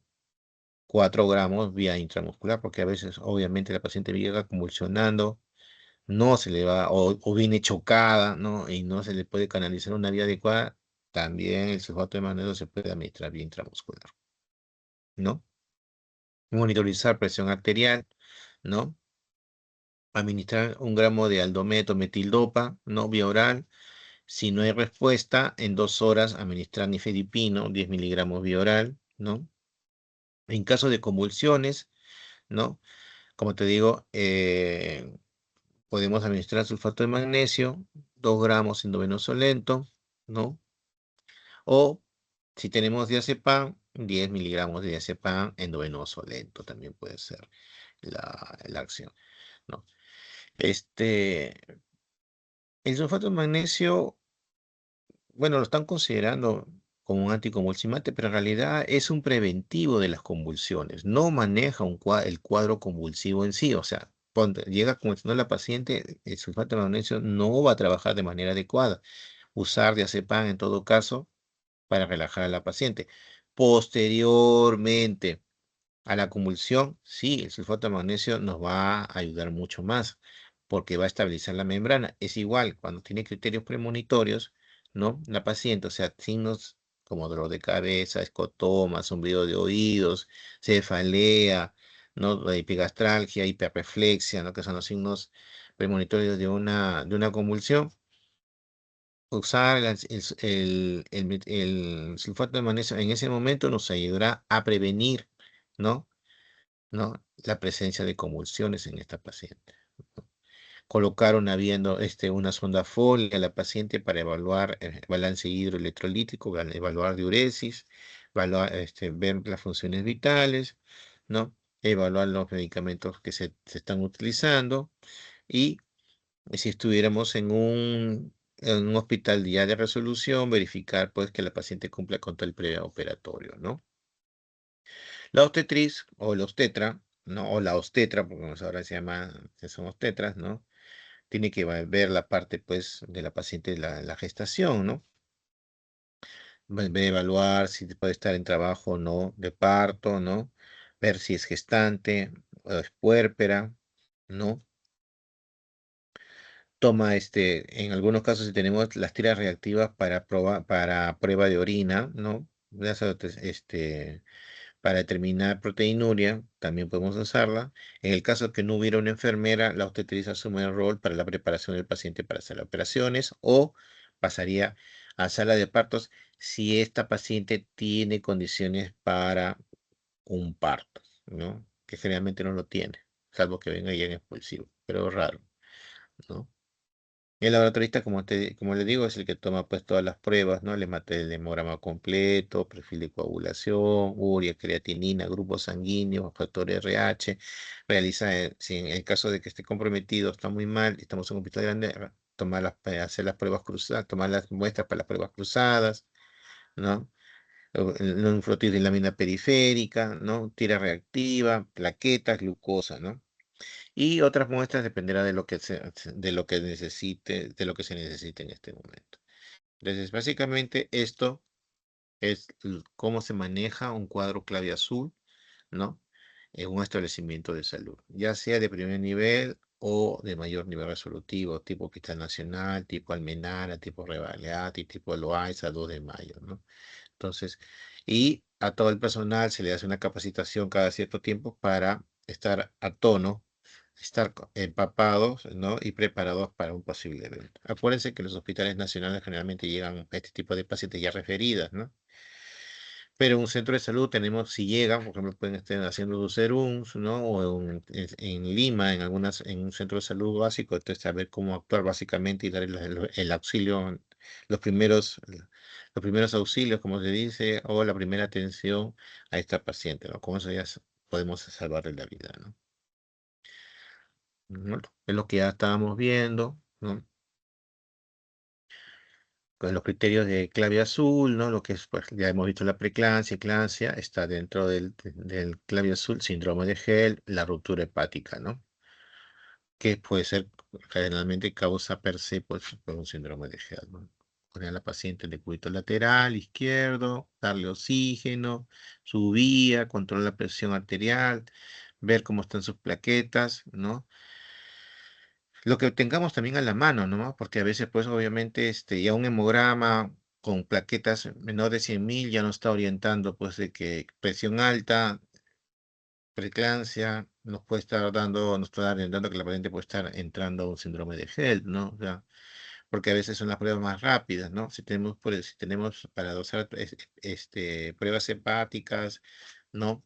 A: 4 gramos vía intramuscular, porque a veces obviamente la paciente llega convulsionando, no se le va, o viene chocada, ¿no? Y no se le puede canalizar una vía adecuada, también el sulfato de magnesio se puede administrar vía intramuscular, ¿no? Monitorizar presión arterial, ¿no? Administrar 1 gramo de aldomet o metildopa, ¿no? Vía oral. Si no hay respuesta, en 2 horas administrar nifedipino, 10 miligramos vía oral, ¿no? En caso de convulsiones, ¿no? Como te digo, podemos administrar sulfato de magnesio, 2 gramos endovenoso lento, ¿no? O si tenemos diazepam, 10 miligramos de diazepam endovenoso lento también puede ser la acción, ¿no? Este, el sulfato de magnesio, bueno, lo están considerando como un anticonvulsivante, pero en realidad es un preventivo de las convulsiones. No maneja el cuadro convulsivo en sí. O sea, llega convulsionando la paciente, el sulfato de magnesio no va a trabajar de manera adecuada. Usar diazepam en todo caso para relajar a la paciente. Posteriormente a la convulsión, sí, el sulfato de magnesio nos va a ayudar mucho más porque va a estabilizar la membrana. Es igual cuando tiene criterios premonitorios, ¿no? La paciente, o sea, signos como dolor de cabeza, escotoma, zumbido de oídos, cefalea, ¿no? Epigastralgia, hiperreflexia, ¿no? Que son los signos premonitorios de una convulsión. Usar el sulfato de magnesio en ese momento nos ayudará a prevenir, ¿no? ¿No? La presencia de convulsiones en esta paciente, ¿no? Colocar una sonda Foley a la paciente para evaluar el balance hidroelectrolítico, evaluar diuresis, ver las funciones vitales, ¿no? Evaluar los medicamentos que se están utilizando y si estuviéramos en un hospital ya de resolución, verificar pues que la paciente cumpla con todo el preoperatorio, ¿no? La obstetriz o el obstetra, ¿no? O la obstetra, porque ahora se llama, que son obstetras, ¿no? Tiene que ver la parte, pues, de la paciente, la gestación, ¿no? Evaluar si puede estar en trabajo o no de parto, ¿no? Ver si es gestante o es puérpera, ¿no? Toma, en algunos casos, si tenemos las tiras reactivas para prueba de orina, ¿no? Para determinar proteinuria, también podemos usarla. En el caso que no hubiera una enfermera, la obstetriz asume el rol para la preparación del paciente para hacer operaciones o pasaría a sala de partos si esta paciente tiene condiciones para un parto, ¿no? Que generalmente no lo tiene, salvo que venga ya en expulsivo, pero es raro, ¿no? El laboratorista, como le digo, es el que toma pues todas las pruebas, ¿no? Le mata el hemograma completo, perfil de coagulación, urea, creatinina, grupos sanguíneos, factor RH. Realiza, si en el caso de que esté comprometido, está muy mal, estamos en un hospital grande, hacer las pruebas cruzadas, tomar las muestras para las pruebas cruzadas, ¿no? Un frotis de lámina periférica, ¿no? Tira reactiva, plaquetas, glucosa, ¿no? Y otras muestras dependerá de lo que se necesite en este momento. Entonces, básicamente esto es cómo se maneja un cuadro clave azul, ¿no? En un establecimiento de salud, ya sea de primer nivel o de mayor nivel resolutivo, tipo Hospital Nacional, tipo Almenara, tipo Revalidati, tipo Loaiza, 2 de mayo, ¿no? Entonces, y a todo el personal se le hace una capacitación cada cierto tiempo para estar a tono, estar empapados, ¿no? Y preparados para un posible evento. Acuérdense que los hospitales nacionales generalmente llegan a este tipo de pacientes ya referidas, ¿no? Pero en un centro de salud tenemos, si llegan, por ejemplo, pueden estar haciendo sus serums, ¿no? O en Lima, en un centro de salud básico, entonces saber cómo actuar básicamente y dar el auxilio, los primeros, los primeros auxilios, como se dice, o la primera atención a esta paciente, ¿no? Con eso ya podemos salvarle la vida, ¿no? ¿No? Es lo que ya estábamos viendo, ¿no? Con los criterios de clave azul, ¿no? Lo que es, pues, ya hemos visto la preeclampsia, eclampsia, está dentro del clave azul, síndrome de Gel, la ruptura hepática, ¿no? Que puede ser generalmente causa per se, pues, por un síndrome de Gel, ¿no? poner a la paciente en el cúbito lateral izquierdo, darle oxígeno, su vía, controlar la presión arterial, ver cómo están sus plaquetas, ¿no? Lo que tengamos también a la mano, ¿no? Porque a veces, pues, obviamente, ya un hemograma con plaquetas menor de 100.000 ya nos está orientando, pues, de que presión alta, preeclampsia, nos está orientando que la paciente puede estar entrando a un síndrome de HELP, ¿no? O sea, porque a veces son las pruebas más rápidas, ¿no? Si tenemos para dosar pruebas hepáticas, ¿no?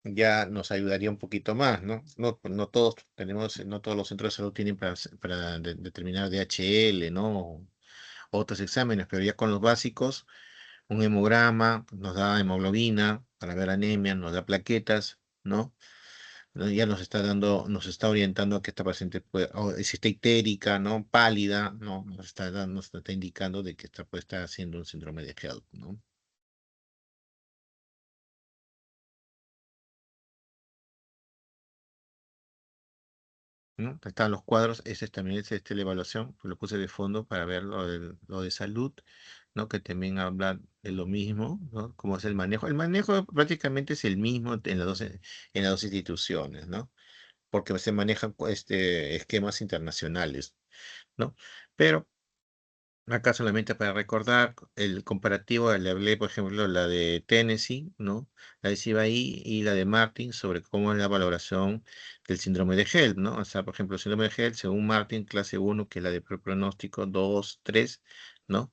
A: Ya nos ayudaría un poquito más, ¿no? No todos los centros de salud tienen para determinar DHL, ¿no? Otros exámenes, pero ya con los básicos, un hemograma nos da hemoglobina para ver anemia, nos da plaquetas, ¿no? Ya nos está orientando a que esta paciente puede, o si está ictérica, ¿no? Pálida, ¿no? Nos está indicando de que esta puede estar haciendo un síndrome de HELP, ¿no? ¿No? Están los cuadros, ese también es la evaluación, pues lo puse de fondo para ver lo de salud, ¿no? Que también habla de lo mismo, ¿no? Cómo es el manejo. El manejo prácticamente es el mismo en las dos instituciones, ¿no? Porque se manejan esquemas internacionales, ¿no? Pero acá solamente para recordar el comparativo, le hablé, por ejemplo, la de Tennessee, ¿no? La de Cibaí y la de Martin sobre cómo es la valoración del síndrome de HELP, ¿no? O sea, por ejemplo, el síndrome de HELP, según Martin, clase 1, que es la de pronóstico 2, 3, ¿no?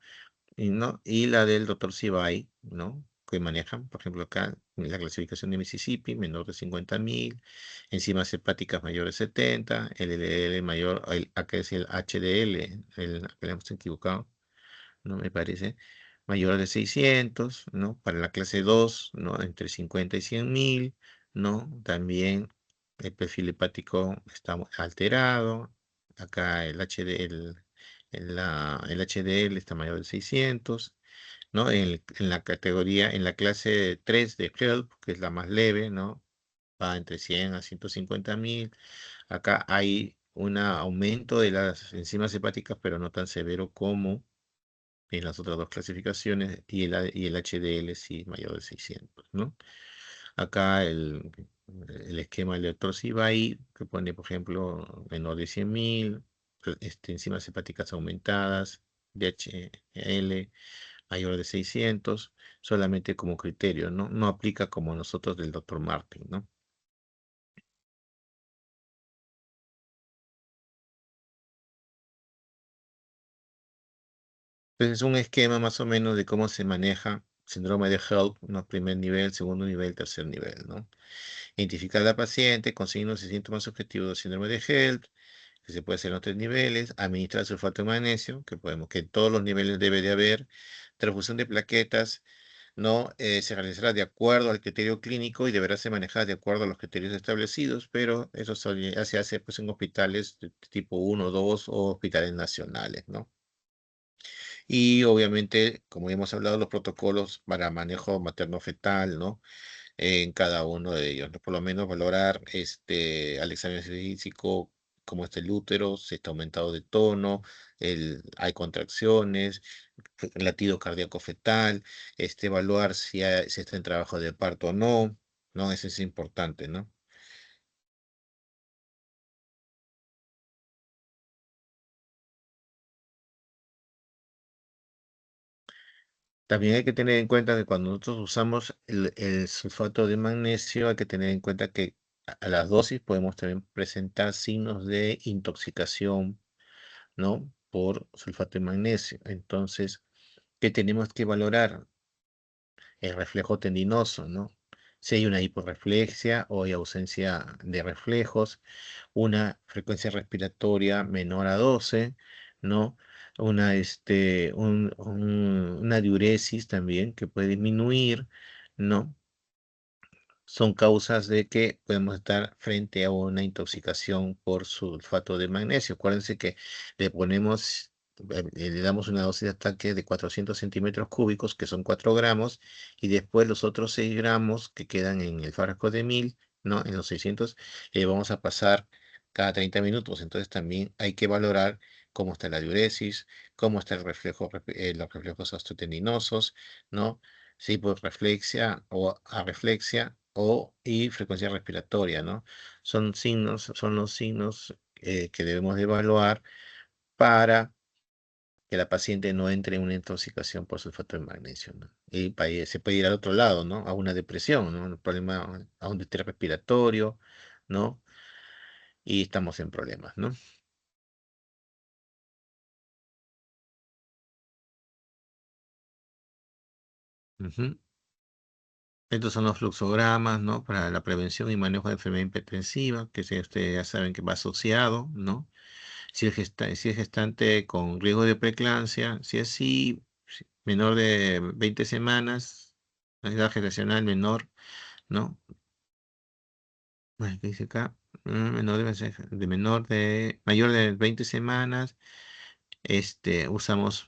A: Y la del doctor Cibaí, ¿no? Que manejan, por ejemplo, acá la clasificación de Mississippi, menor de 50.000, enzimas hepáticas mayores de 70, el LDL mayor, acá es el HDL, acá le hemos equivocado, ¿no? Me parece, mayor de 600, ¿no? Para la clase 2, ¿no? Entre 50 y 100.000, ¿no? También el perfil hepático está alterado. Acá el HDL está mayor de 600, ¿no? En la categoría, en la clase 3 de HELP, que es la más leve, ¿no? Va entre 100 a 150.000. Acá hay un aumento de las enzimas hepáticas, pero no tan severo como en las otras dos clasificaciones, y el HDL sí mayor de 600, ¿no? Acá el esquema del doctor Sibay, que pone, por ejemplo, menor de 100.000, enzimas hepáticas aumentadas, DHL mayor de 600, solamente como criterio, ¿no? No aplica como nosotros del doctor Martin, ¿no? Entonces es un esquema más o menos de cómo se maneja síndrome de HELP, ¿no? Primer nivel, segundo nivel, tercer nivel, ¿no? Identificar a la paciente con signos y síntomas objetivos del síndrome de HELP, que se puede hacer en los tres niveles, administrar sulfato de magnesio, que en todos los niveles debe de haber, transfusión de plaquetas, no se realizará de acuerdo al criterio clínico y deberá ser manejada de acuerdo a los criterios establecidos, pero eso se hace pues, en hospitales de tipo 1, 2 o hospitales nacionales, ¿no? Y obviamente, como ya hemos hablado, los protocolos para manejo materno-fetal, ¿no? En cada uno de ellos, ¿no? Por lo menos valorar al examen físico cómo está el útero, si está aumentado de tono, hay contracciones, latido cardíaco fetal, evaluar si está en trabajo de parto o no, ¿no? Eso es importante, ¿no? También hay que tener en cuenta que cuando nosotros usamos el sulfato de magnesio, hay que tener en cuenta que a las dosis podemos también presentar signos de intoxicación, ¿no? Por sulfato de magnesio. Entonces, ¿qué tenemos que valorar? El reflejo tendinoso, ¿no? Si hay una hiporreflexia o hay ausencia de reflejos, una frecuencia respiratoria menor a 12, ¿no? Una diuresis también que puede disminuir, ¿no? Son causas de que podemos estar frente a una intoxicación por sulfato de magnesio. Acuérdense que le ponemos, le damos una dosis de ataque de 400 centímetros cúbicos, que son 4 gramos, y después los otros 6 gramos que quedan en el frasco de 1.000, ¿no? En los 600, le vamos a pasar cada 30 minutos. Entonces también hay que valorar cómo está la diuresis, cómo está el reflejo, los reflejos osteotendinosos, ¿no? Sí, por reflexia o arreflexia y frecuencia respiratoria, ¿no? Son los signos que debemos de evaluar para que la paciente no entre en una intoxicación por sulfato de magnesio, ¿no? Y se puede ir al otro lado, ¿no? A una depresión, ¿no? Un problema, a un distrés respiratorio, ¿no? Y estamos en problemas, ¿no? Ujú. Estos son los fluxogramas, ¿no? Para la prevención y manejo de enfermedad hipertensiva, que ustedes ya saben que va asociado, ¿no? Si es gestante con riesgo de preeclampsia, si es así, menor de 20 semanas, la edad gestacional menor, ¿no? Bueno, ¿qué dice acá? Mayor de 20 semanas, usamos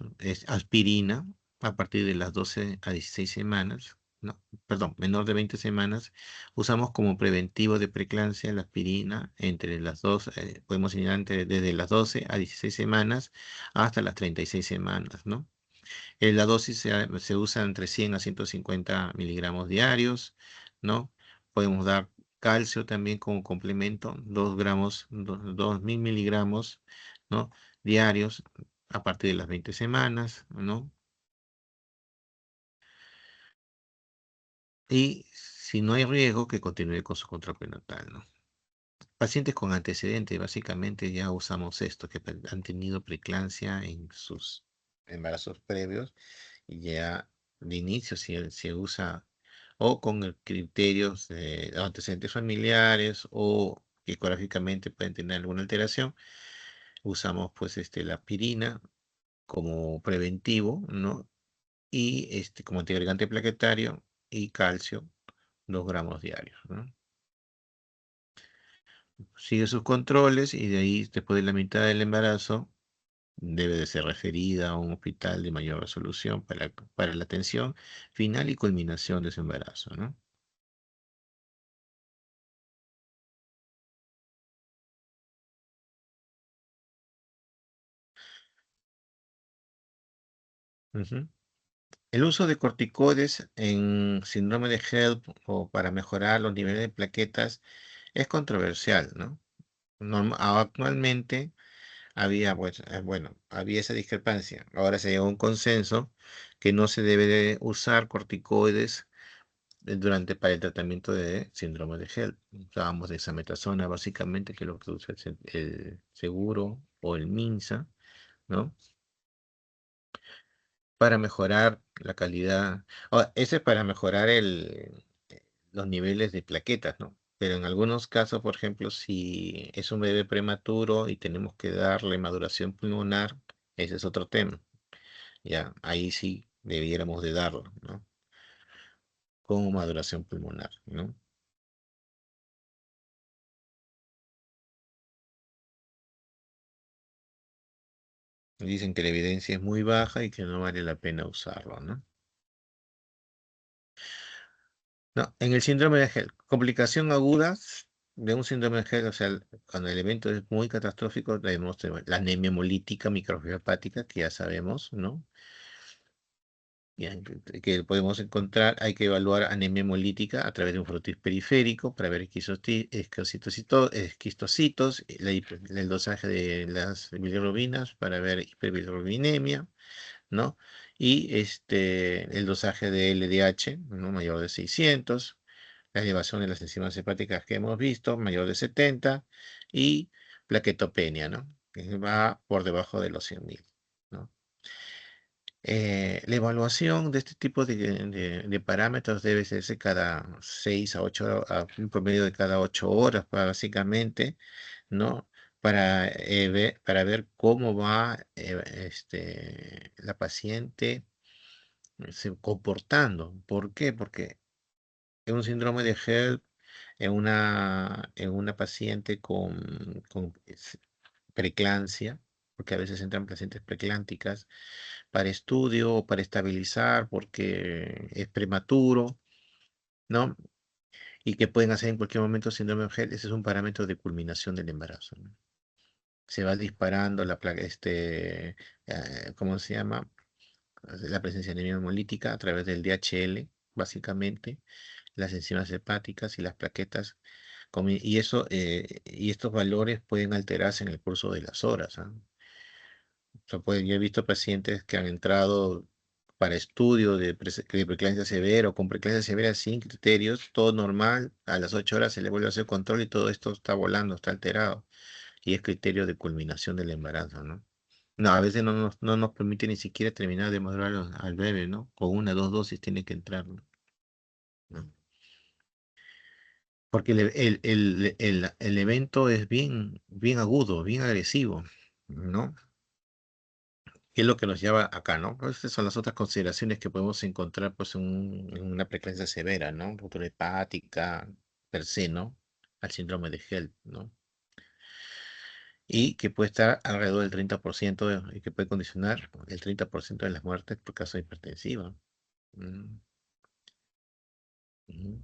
A: aspirina a partir de las 12 a 16 semanas, no, perdón, menor de 20 semanas, usamos como preventivo de preeclampsia la aspirina entre las dos, podemos señalar desde las 12 a 16 semanas hasta las 36 semanas, ¿no? La dosis se usa entre 100 a 150 miligramos diarios, ¿no? Podemos dar calcio también como complemento, 2 gramos, 2000 miligramos, ¿no? Diarios a partir de las 20 semanas, ¿no? Y si no hay riesgo, que continúe con su control prenatal, ¿no? Pacientes con antecedentes, básicamente ya usamos esto, que han tenido preeclampsia en sus embarazos previos y ya de inicio se usa o con criterios de antecedentes familiares o que ecográficamente pueden tener alguna alteración, usamos pues la aspirina como preventivo, ¿no? Y como antiagregante plaquetario y calcio, 2 gramos diarios, ¿no? Sigue sus controles y de ahí, después de la mitad del embarazo, debe de ser referida a un hospital de mayor resolución para la atención final y culminación de su embarazo, ¿no? Ujú. El uso de corticoides en síndrome de HELP o para mejorar los niveles de plaquetas es controversial, ¿no? Actualmente había esa discrepancia. Ahora se llegó a un consenso que no se debe de usar corticoides para el tratamiento de síndrome de HELP. Usábamos dexametasona básicamente, que es lo que usa el seguro o el MINSA, ¿no? Para mejorar la calidad. Ese es para mejorar los niveles de plaquetas, ¿no? Pero en algunos casos, por ejemplo, si es un bebé prematuro y tenemos que darle maduración pulmonar, ese es otro tema. Ya, ahí sí debiéramos de darlo, ¿no? Como maduración pulmonar, ¿no? Dicen que la evidencia es muy baja y que no vale la pena usarlo, ¿no? No, en el síndrome de Hell, complicación aguda de un síndrome de Hell, o sea, cuando el evento es muy catastrófico, tenemos la anemia hemolítica microangiopática, que ya sabemos, ¿no? Ya, que podemos encontrar, hay que evaluar anemia hemolítica a través de un frotis periférico para ver esquistocitos, el dosaje de las bilirrubinas para ver hiperbilirrubinemia, ¿no? Y el dosaje de LDH, ¿no? Mayor de 600, la elevación de las enzimas hepáticas que hemos visto, mayor de 70, y plaquetopenia, ¿no? Que va por debajo de los 100.000, ¿no? La evaluación de este tipo de parámetros debe hacerse cada 6 a 8, a un promedio de cada 8 horas, básicamente, ¿no? Para ver cómo va la paciente comportando. ¿Por qué? Porque es un síndrome de HELP en una paciente con preeclampsia, porque a veces entran pacientes preeclánticas para estudio o para estabilizar porque es prematuro, ¿no? Y que pueden hacer en cualquier momento síndrome de HELP. Ese es un parámetro de culminación del embarazo, ¿no? se va disparando ¿cómo se llama? La presencia de anemia hemolítica a través del DHL, básicamente, las enzimas hepáticas y las plaquetas. Y estos valores pueden alterarse en el curso de las horas, ¿ah? O sea, yo he visto pacientes que han entrado para estudio de preeclampsia severa o con preeclampsia severa sin criterios, todo normal, a las 8 horas se le vuelve a hacer control y todo esto está volando, está alterado. Y es criterio de culminación del embarazo, ¿no? No, a veces no nos permite ni siquiera terminar de madurar al bebé, ¿no? Con una o dos dosis tiene que entrar, ¿no? ¿No? Porque el evento es bien, bien agudo, bien agresivo, ¿no? ¿Qué es lo que nos lleva acá, no? Pues estas son las otras consideraciones que podemos encontrar pues, en una preeclampsia severa, ¿no? Ruptura hepática, per se, ¿no? Al síndrome de HELP, ¿no? Y que puede estar alrededor del 30% y que puede condicionar el 30% de las muertes por caso hipertensiva. Mm, ujú.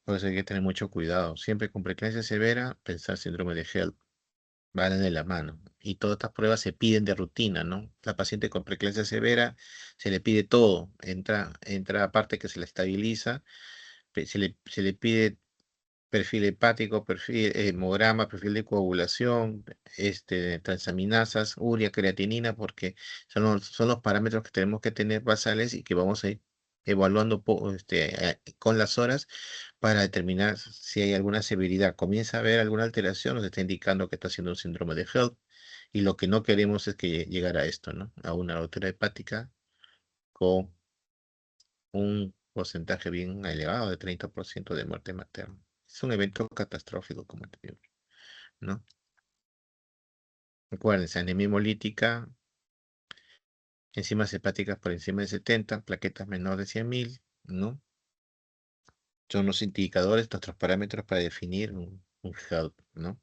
A: Por eso hay que tener mucho cuidado. Siempre con preeclampsia severa, pensar síndrome de HELP. Van de la mano. Y todas estas pruebas se piden de rutina, ¿no? La paciente con preeclampsia severa se le pide todo. Entra aparte que se la estabiliza, se le pide perfil hepático, perfil hemograma, perfil de coagulación, transaminasas, urea, creatinina, porque son los parámetros que tenemos que tener basales y que vamos a ir evaluando con las horas para determinar si hay alguna severidad. Comienza a haber alguna alteración, nos está indicando que está siendo un síndrome de HELP y lo que no queremos es que llegara a esto, ¿no? A una ruptura hepática con un porcentaje bien elevado de 30% de muerte materna. Es un evento catastrófico, como te digo, ¿no? Acuérdense, anemia hemolítica, enzimas hepáticas por encima de 70, plaquetas menor de 100.000, ¿no? Son los indicadores, nuestros parámetros para definir un HELP, ¿no?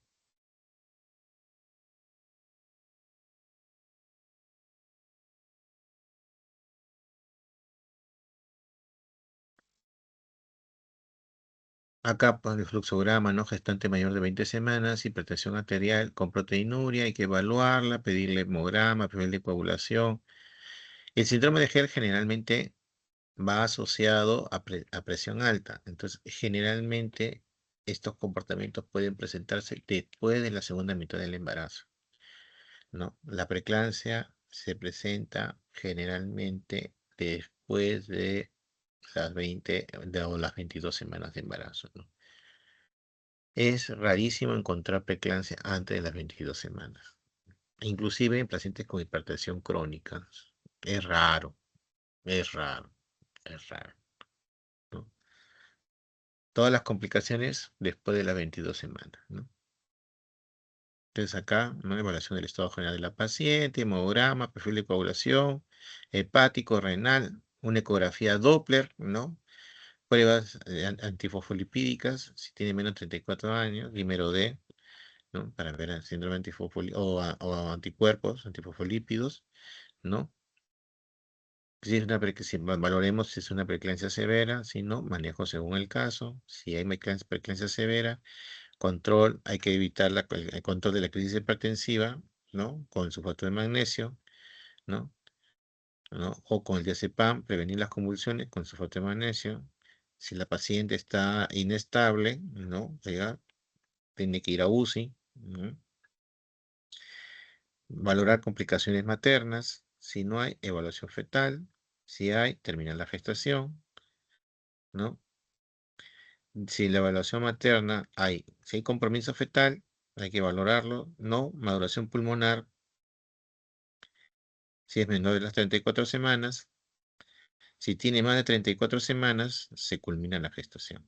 A: Acá, pues, el fluxograma, ¿no? Gestante mayor de 20 semanas, hipertensión arterial con proteinuria, hay que evaluarla, pedirle hemograma, perfil de coagulación. El síndrome de HELP generalmente va asociado a presión alta. Entonces, generalmente estos comportamientos pueden presentarse después de la segunda mitad del embarazo, ¿no? La preeclampsia se presenta generalmente después de las 20 o las 22 semanas de embarazo, ¿no? Es rarísimo encontrar preeclampsia antes de las 22 semanas, inclusive en pacientes con hipertensión crónica. Es raro, es raro, es raro, ¿no? Todas las complicaciones después de las 22 semanas, ¿no? Entonces acá, ¿no? Evaluación del estado general de la paciente, hemograma, perfil de coagulación, hepático, renal, una ecografía Doppler, ¿no? Pruebas antifosfolipídicas, si tiene menos de 34 años, dímero D, ¿no? Para ver el síndrome o anticuerpos, antifosfolípidos, ¿no? Si es si valoremos si es una preeclampsia severa, si no, manejo según el caso. Si hay preeclampsia severa, control, hay que evitar el control de la crisis hipertensiva, ¿no? Con sulfato de magnesio, ¿no? ¿No? O con el diazepam, prevenir las convulsiones con sulfato de magnesio. Si la paciente está inestable, ¿no? Oiga, tiene que ir a UCI, ¿no? Valorar complicaciones maternas. Si no hay, evaluación fetal. Si hay, terminar la gestación, ¿no? Si la evaluación materna si hay compromiso fetal, hay que valorarlo. No, maduración pulmonar. Si es menor de las 34 semanas, si tiene más de 34 semanas, se culmina la gestación.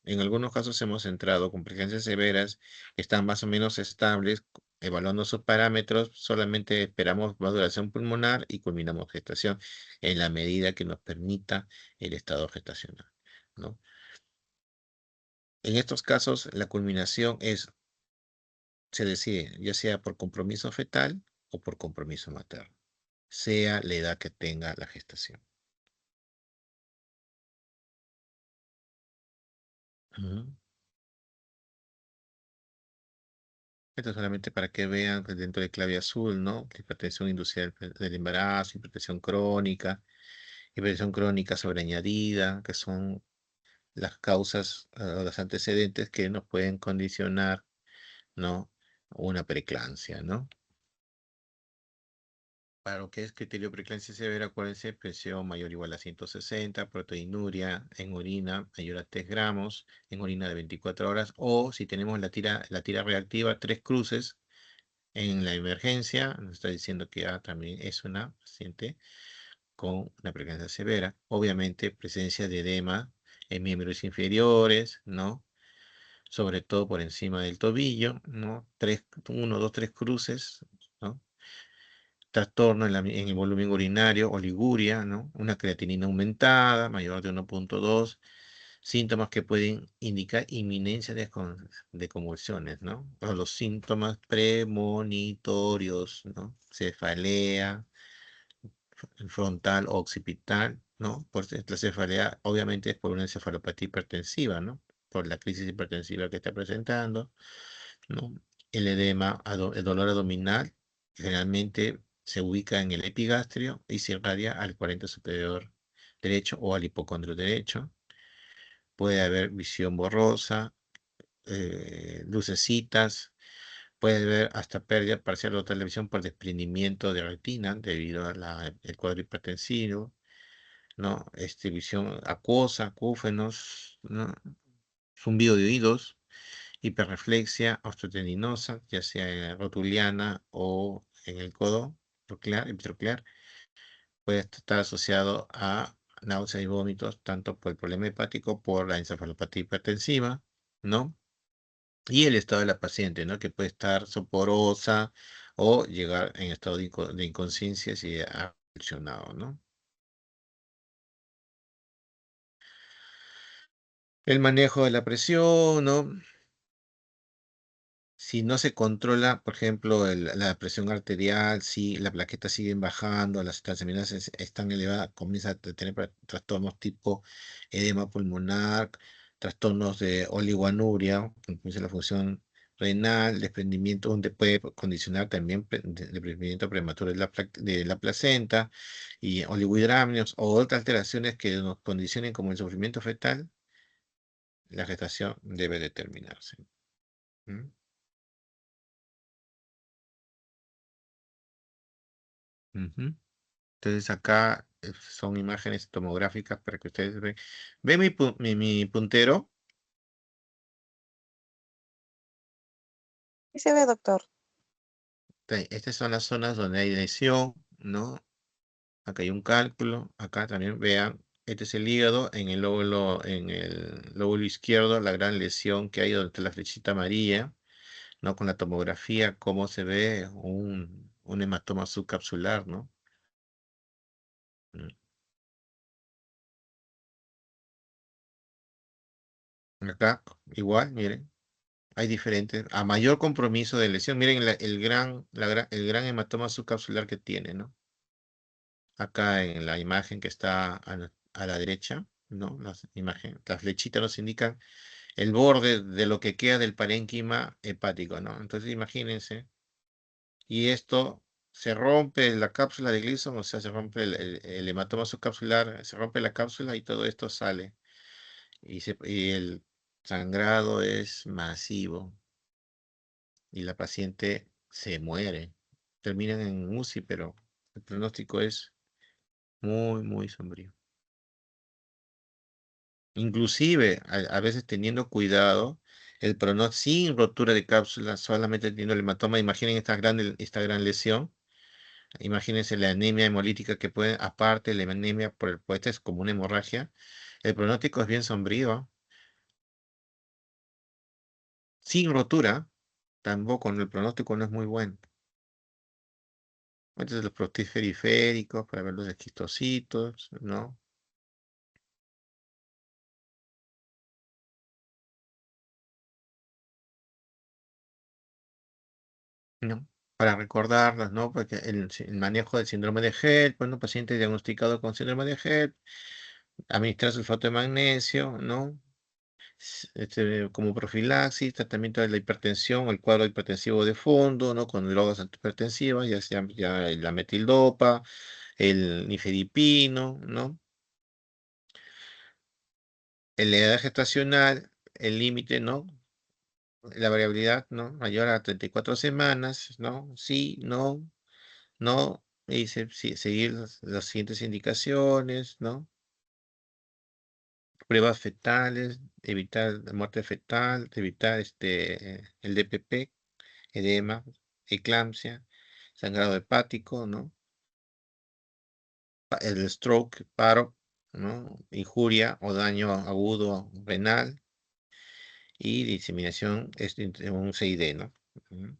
A: En algunos casos hemos entrado con presencias severas, que están más o menos estables, evaluando sus parámetros, solamente esperamos maduración pulmonar y culminamos gestación en la medida que nos permita el estado gestacional, ¿no? En estos casos, la culminación se decide ya sea por compromiso fetal o por compromiso materno, sea la edad que tenga la gestación. Ujú. Esto solamente para que vean que dentro de clave azul, ¿no? La hipertensión inducial del embarazo, hipertensión crónica sobreañadida, que son las causas o los antecedentes que nos pueden condicionar, ¿no? Una preeclampsia, ¿no? Para lo que es criterio de preeclampsia severa, acuérdense, presión mayor o igual a 160, proteinuria en orina mayor a 3 gramos, en orina de 24 horas, o si tenemos la tira reactiva, 3 cruces en la emergencia, nos está diciendo que ya también es una paciente con una preeclampsia severa. Obviamente, presencia de edema en miembros inferiores, ¿no? Sobre todo por encima del tobillo, ¿no? 1, 2, 3 cruces, ¿no? Trastorno en el volumen urinario, oliguria, ¿no? Una creatinina aumentada, mayor de 1,2, síntomas que pueden indicar inminencia de convulsiones, ¿no? O los síntomas premonitorios, ¿no? Cefalea frontal o occipital, ¿no? Por la cefalea, obviamente es por una encefalopatía hipertensiva, ¿no? Por la crisis hipertensiva que está presentando, ¿no? El edema, el dolor abdominal, generalmente se ubica en el epigastrio y se irradia al 40 superior derecho o al hipocondrio derecho. Puede haber visión borrosa, lucecitas, puede haber hasta pérdida parcial o total de visión por desprendimiento de retina debido al cuadro hipertensivo, ¿no? Visión acuosa, acúfenos, ¿no? Zumbido de oídos, hiperreflexia osteotendinosa, ya sea rotuliana o en el codo epicoclear, puede estar asociado a náuseas y vómitos, tanto por el problema hepático, por la encefalopatía hipertensiva, ¿no? Y el estado de la paciente, ¿no? Que puede estar soporosa o llegar en estado de inconsciencia si ha funcionado, ¿no? El manejo de la presión, ¿no? Si no se controla, por ejemplo, la presión arterial, si la plaqueta sigue bajando, las transaminases están elevadas, comienza a tener trastornos tipo edema pulmonar, trastornos de oligoanuria, que comienza la función renal, desprendimiento, donde puede condicionar también desprendimiento prematuro de la placenta y oligohidramnios o otras alteraciones que nos condicionen como el sufrimiento fetal, la gestación debe determinarse. ¿Mm? Ujú. Entonces acá son imágenes tomográficas para que ustedes vean. ¿Ve mi puntero?
C: Sí se ve, doctor.
A: Estas son las zonas donde hay lesión, ¿no? Acá hay un cálculo. Acá también vean, este es el hígado, en el lóbulo izquierdo, la gran lesión que hay donde está la flechita amarilla, ¿no? Con la tomografía, cómo se ve un hematoma subcapsular, ¿no? Mm. Acá, igual, miren. Hay diferentes, a mayor compromiso de lesión. Miren el gran hematoma subcapsular que tiene, ¿no? Acá en la imagen que está a la derecha, ¿no? Las flechitas nos indican el borde de lo que queda del parénquima hepático, ¿no? Entonces imagínense, y esto se rompe la cápsula de Gleason, o sea, se rompe el hematoma subcapsular, se rompe la cápsula y todo esto sale. Y el sangrado es masivo. Y la paciente se muere. Terminan en UCI, pero el pronóstico es muy, muy sombrío. Inclusive, a veces teniendo cuidado, el pronóstico sin rotura de cápsula, solamente teniendo el hematoma, imaginen esta gran lesión, imagínense la anemia hemolítica que puede, aparte la anemia por el puesto es como una hemorragia, el pronóstico es bien sombrío. Sin rotura, tampoco el pronóstico no es muy bueno. Entonces los proteos periféricos para ver los esquistocitos, ¿no? ¿No? Para recordarlas, ¿no? Porque el manejo del síndrome de HELP, bueno, paciente diagnosticado con síndrome de HELP, administrar sulfato de magnesio, ¿no? Como profilaxis, tratamiento de la hipertensión, el cuadro hipertensivo de fondo, ¿no? Con drogas antihipertensivas, ya sea ya la metildopa, el nifedipino, ¿no? La edad gestacional, el límite, ¿no? La variabilidad, ¿no? Mayor a 34 semanas, ¿no? Sí, no, no. Y seguir las siguientes indicaciones, ¿no? Pruebas fetales, evitar la muerte fetal, evitar el DPP, edema, eclampsia, sangrado hepático, ¿no? El stroke, paro, ¿no? Injuria o daño agudo renal y diseminación de un CID, ¿no? Ujú.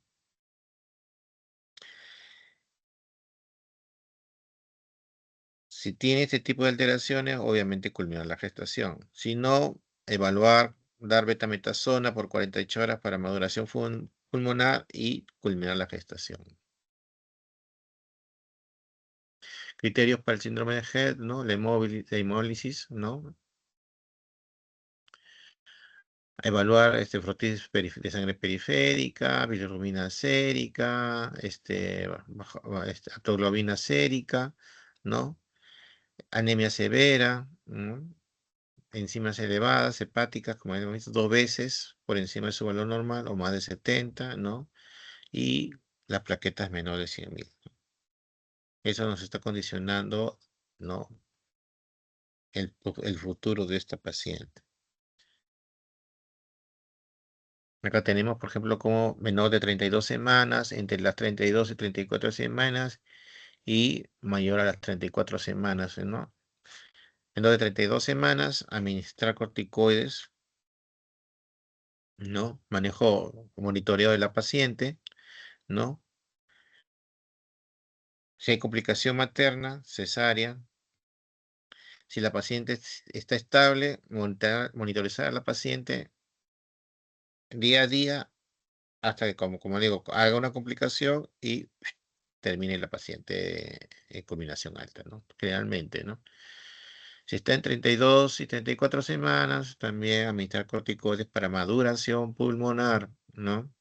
A: Si tiene este tipo de alteraciones, obviamente culminar la gestación. Si no, evaluar, dar betametasona por 48 horas para maduración pulmonar y culminar la gestación. Criterios para el síndrome de Head, ¿no? La hemólisis, ¿no? Evaluar frotis de sangre periférica, bilirrubina sérica, aptoglobina sérica, ¿no? Anemia severa, ¿no? Enzimas elevadas, hepáticas, como hemos visto, 2 veces por encima de su valor normal o más de 70, ¿no? Y las plaquetas menores de 100.000. Eso nos está condicionando, ¿no? El futuro de esta paciente. Acá tenemos, por ejemplo, como menor de 32 semanas, entre las 32 y 34 semanas y mayor a las 34 semanas, ¿no? Menor de 32 semanas, administrar corticoides, ¿no? Manejo, monitoreo de la paciente, ¿no? Si hay complicación materna, cesárea. Si la paciente está estable, monitorizar a la paciente día a día hasta que, como digo, haga una complicación y termine la paciente en culminación alta, ¿no? Generalmente, ¿no? Si está en 32 y 34 semanas, también administrar corticoides para maduración pulmonar, ¿no?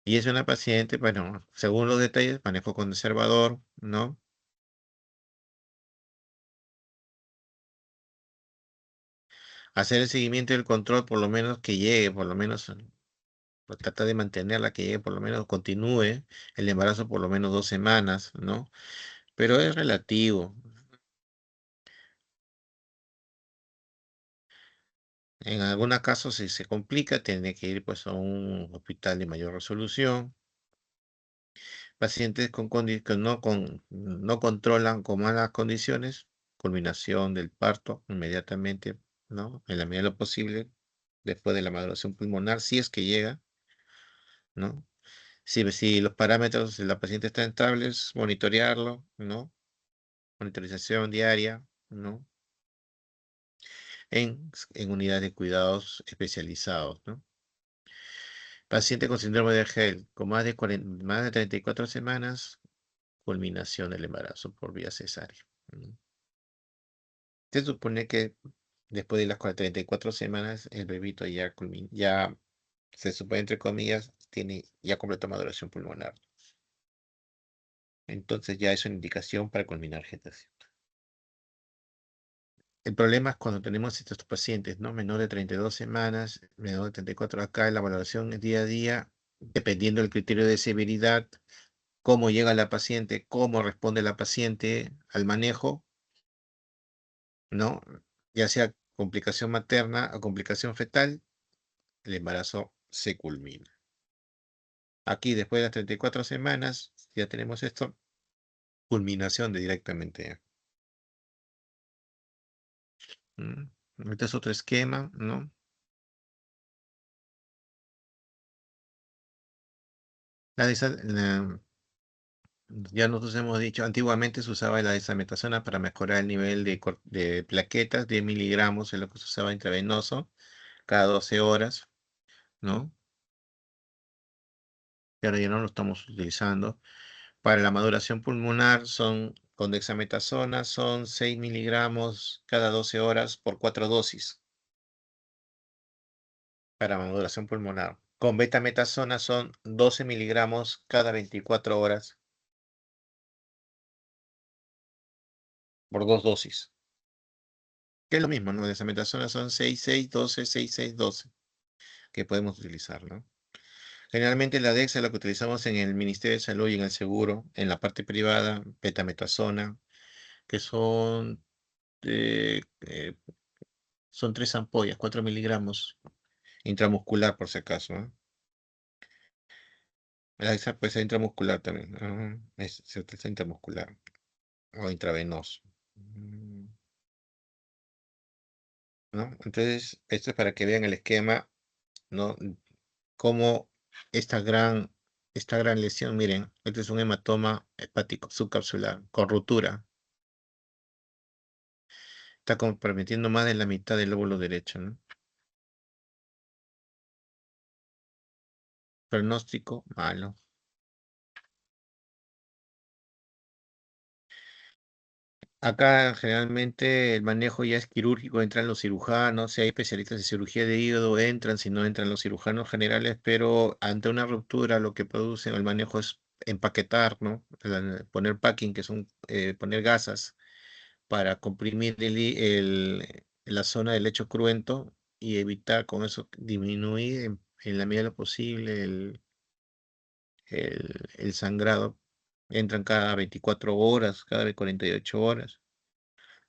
A: Y es una paciente, bueno, según los detalles, manejo conservador, ¿no? Hacer el seguimiento y el control, por lo menos que llegue, por lo menos, tratar de mantenerla que llegue, por lo menos continúe el embarazo por lo menos 2 semanas, ¿no? Pero es relativo. En algunos casos, si se complica, tiene que ir pues a un hospital de mayor resolución. Pacientes que no controlan con malas condiciones, culminación del parto inmediatamente, ¿no? En la medida de lo posible, después de la maduración pulmonar, si es que llega, ¿no? Si los parámetros de la paciente están estables, monitorearlo, ¿no? Monitorización diaria, ¿no? En unidades de cuidados especializados, ¿no? Paciente con síndrome de Gel, con más de 34 semanas, culminación del embarazo por vía cesárea. Se supone que después de las 34 semanas, el bebito ya se supone, entre comillas, tiene ya completa maduración pulmonar. Entonces ya es una indicación para culminar gestación. El problema es cuando tenemos estos pacientes, ¿no? Menor de 32 semanas, menor de 34, acá la valoración es día a día, dependiendo del criterio de severidad, cómo llega la paciente, cómo responde la paciente al manejo, ¿no? Ya sea complicación materna o complicación fetal, el embarazo se culmina. Aquí, después de las 34 semanas, ya tenemos esto, culminación de directamente. ¿Mm? Este es otro esquema, ¿no? Ya nosotros hemos dicho, antiguamente se usaba la desametasona para mejorar el nivel de plaquetas, 10 miligramos es lo que se usaba intravenoso cada 12 horas, ¿no? Y ahora ya no lo estamos utilizando. Para la maduración pulmonar son con dexametasona son 6 miligramos cada 12 horas por 4 dosis para modulación pulmonar. Con betametasona son 12 miligramos cada 24 horas por 2 dosis. Que es lo mismo, ¿no? Dexametasona son 6, 6, 12, 6, 6, 12 que podemos utilizar, ¿no? Generalmente la dexa es la que utilizamos en el Ministerio de Salud y en el seguro, en la parte privada, betametasona, que eh, eh, son 3 ampollas, 4 miligramos intramuscular por si acaso, ¿no? Esa pues es intramuscular también. Ajá, se utiliza intramuscular o intravenoso. Mm, ¿no? Entonces, esto es para que vean el esquema, ¿no? Cómo esta gran lesión, miren, este es un hematoma hepático subcapsular con ruptura. Está comprometiendo más de la mitad del lóbulo derecho, ¿no? Pronóstico malo. Acá generalmente el manejo ya es quirúrgico, entran los cirujanos, si hay especialistas de cirugía de hígado, entran, si no entran los cirujanos generales, pero ante una ruptura lo que produce el manejo es empaquetar, ¿no? Poner packing, que son poner gasas para comprimir la zona del lecho cruento y evitar con eso disminuir en la medida de lo posible el sangrado. Entran cada 24 horas, cada 48 horas,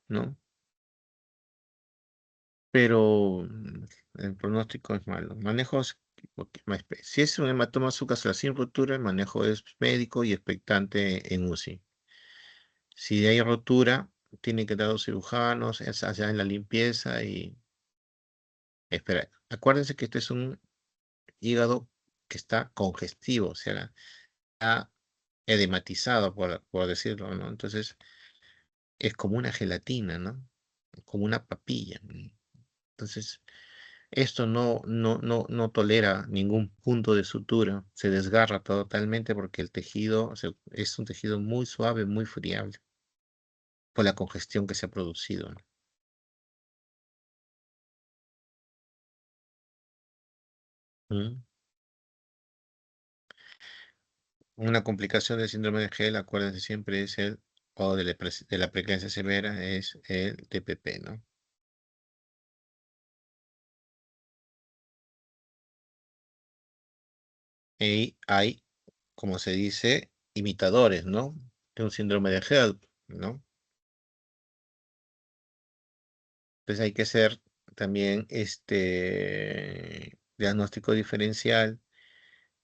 A: ¿no? Pero el pronóstico es malo. Manejos, si es un hematoma subcapsular sin ruptura, el manejo es médico y expectante en UCI. Si hay rotura, tiene que dar los cirujanos, allá en la limpieza y espera. Acuérdense que este es un hígado que está congestivo, o sea, está edematizado, por decirlo, ¿no? Entonces, es como una gelatina, ¿no? Como una papilla. Entonces, esto no tolera ningún punto de sutura, se desgarra totalmente porque el tejido es un tejido muy suave, muy friable, por la congestión que se ha producido, ¿no? ¿Mm? Una complicación del síndrome de Gel, acuérdense siempre, o de la preeclampsia severa, es el TPP, ¿no? Y hay, como se dice, imitadores, ¿no? De un síndrome de HELP, ¿no? Entonces hay que hacer también este diagnóstico diferencial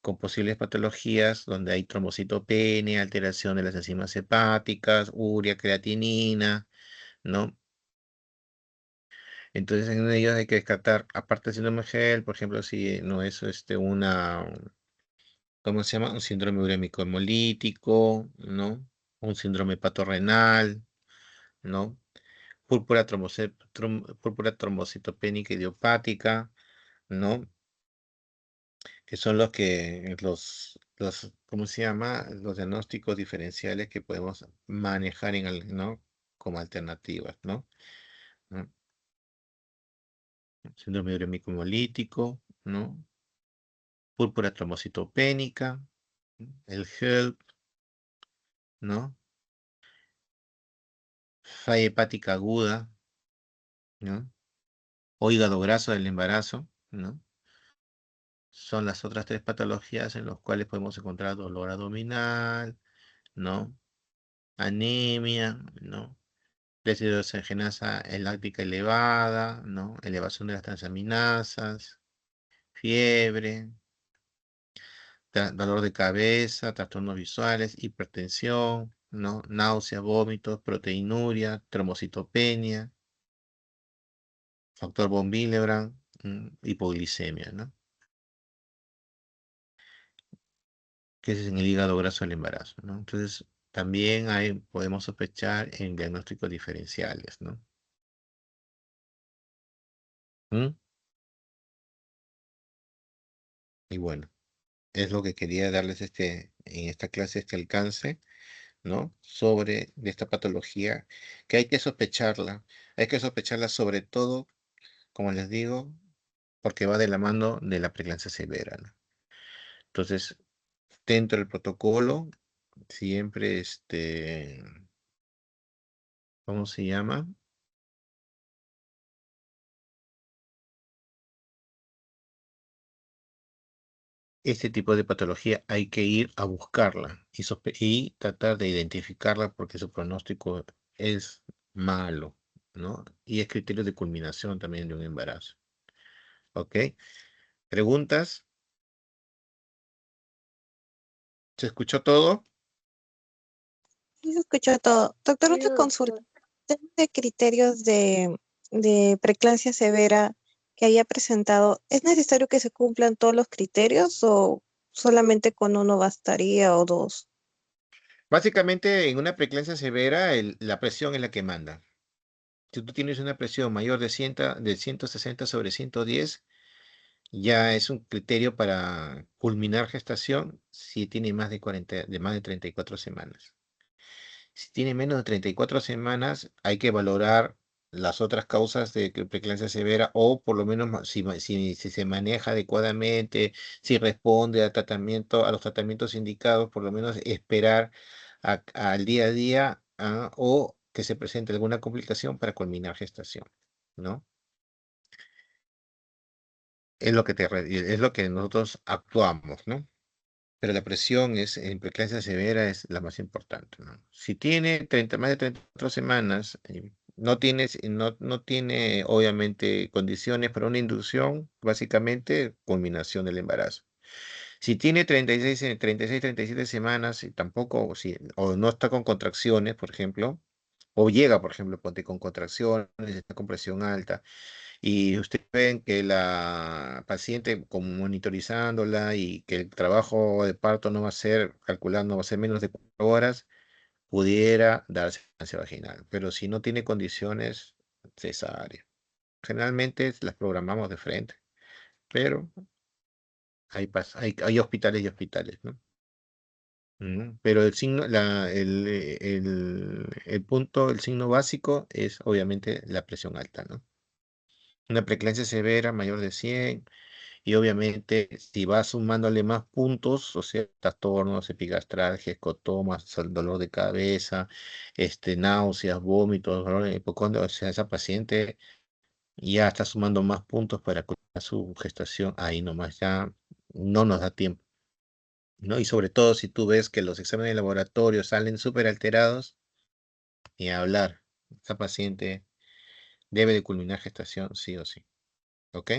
A: con posibles patologías donde hay trombocitopenia, alteración de las enzimas hepáticas, urea, creatinina, ¿no? Entonces en ellos hay que descartar, aparte del síndrome GEL, por ejemplo, si no es ¿cómo se llama? Un síndrome urémico hemolítico, ¿no? Un síndrome patorrenal, ¿no? Púrpura trombocitopénica idiopática, ¿no? Que son ¿cómo se llama? Los diagnósticos diferenciales que podemos manejar ¿no? Como alternativas, ¿no? ¿No? Síndrome urémico hemolítico, ¿no? Púrpura trombocitopénica, el HELP, ¿no? Falla hepática aguda, ¿no? O hígado graso del embarazo, ¿no? Son las otras tres patologías en las cuales podemos encontrar dolor abdominal, ¿no? Anemia, ¿no? Deshidrogenasa láctica elevada, ¿no? Elevación de las transaminasas, fiebre, dolor de cabeza, trastornos visuales, hipertensión, ¿no? Náusea, vómitos, proteinuria, trombocitopenia, factor von Willebrand, hipoglicemia, ¿no? Que ese es en el hígado graso del embarazo, ¿no? Entonces, también podemos sospechar en diagnósticos diferenciales, ¿no? ¿Mm? Y bueno, es lo que quería darles en esta clase, este alcance ¿no? Sobre de esta patología, que hay que sospecharla. Hay que sospecharla sobre todo, como les digo, porque va de la mano de la preeclampsia severa, ¿no? Entonces, dentro del protocolo, siempre, ¿cómo se llama? Este tipo de patología hay que ir a buscarla y tratar de identificarla porque su pronóstico es malo, ¿no? Y es criterio de culminación también de un embarazo. ¿Ok? ¿Preguntas? ¿Se escuchó todo?
C: Sí, se escuchó todo. Doctor,
B: Sí,
C: otra consulta.
B: doctor.
C: De criterios de preeclampsia severa que haya presentado, ¿es necesario que se cumplan todos los criterios o solamente con uno bastaría o dos?
A: Básicamente, en una preeclampsia severa, la presión es la que manda. Si tú tienes una presión mayor de 160 sobre 110, ya es un criterio para culminar gestación si tiene más de 40, de más de 34 semanas. Si tiene menos de 34 semanas, hay que valorar las otras causas de preeclampsia severa o por lo menos si se maneja adecuadamente, si responde al tratamiento, a los tratamientos indicados, por lo menos esperar al día a día, o que se presente alguna complicación para culminar gestación, ¿no? Es lo que nosotros actuamos, ¿no? Pero la presión en preeclampsia severa es la más importante, ¿no? Si tiene más de 34 semanas, no tiene obviamente condiciones para una inducción, básicamente culminación del embarazo. Si tiene 37 semanas y tampoco, o no está con contracciones, por ejemplo, o llega, por ejemplo, ponte con contracciones, está con presión alta, y ustedes ven que la paciente, como monitorizándola y que el trabajo de parto no va a ser, calculando, va a ser menos de 4 horas, pudiera darse lactancia vaginal. Pero si no tiene condiciones, cesárea. Generalmente las programamos de frente, pero hay hospitales y hospitales, ¿no? Pero el signo, el punto, el signo básico es obviamente la presión alta, ¿no? Una preeclampsia severa mayor de 100. Y obviamente, si vas sumándole más puntos, o sea, trastornos, epigastralgia, escotomas, dolor de cabeza, náuseas, vómitos, dolor en hipocondrio, o sea, esa paciente ya está sumando más puntos para culminar su gestación, ahí nomás ya no nos da tiempo, ¿no? Y sobre todo si tú ves que los exámenes de laboratorio salen súper alterados, y a hablar, esa paciente debe de culminar gestación sí o sí, ¿ok?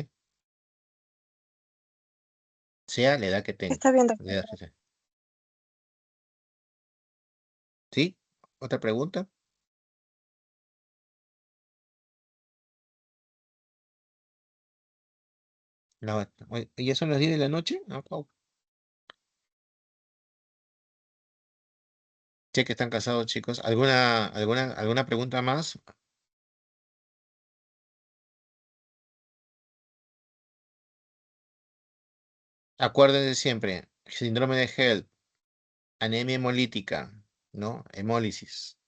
A: Sea la edad que tenga.
C: Está bien,
A: La
C: doctor.
A: edad que sea. ¿Sí? ¿Otra pregunta? No, oye, ¿ya son las 10 de la noche? No, oh, sé que están cansados, chicos. ¿Alguna pregunta más? Acuérdense siempre, síndrome de HELP, anemia hemolítica, ¿no? Hemólisis,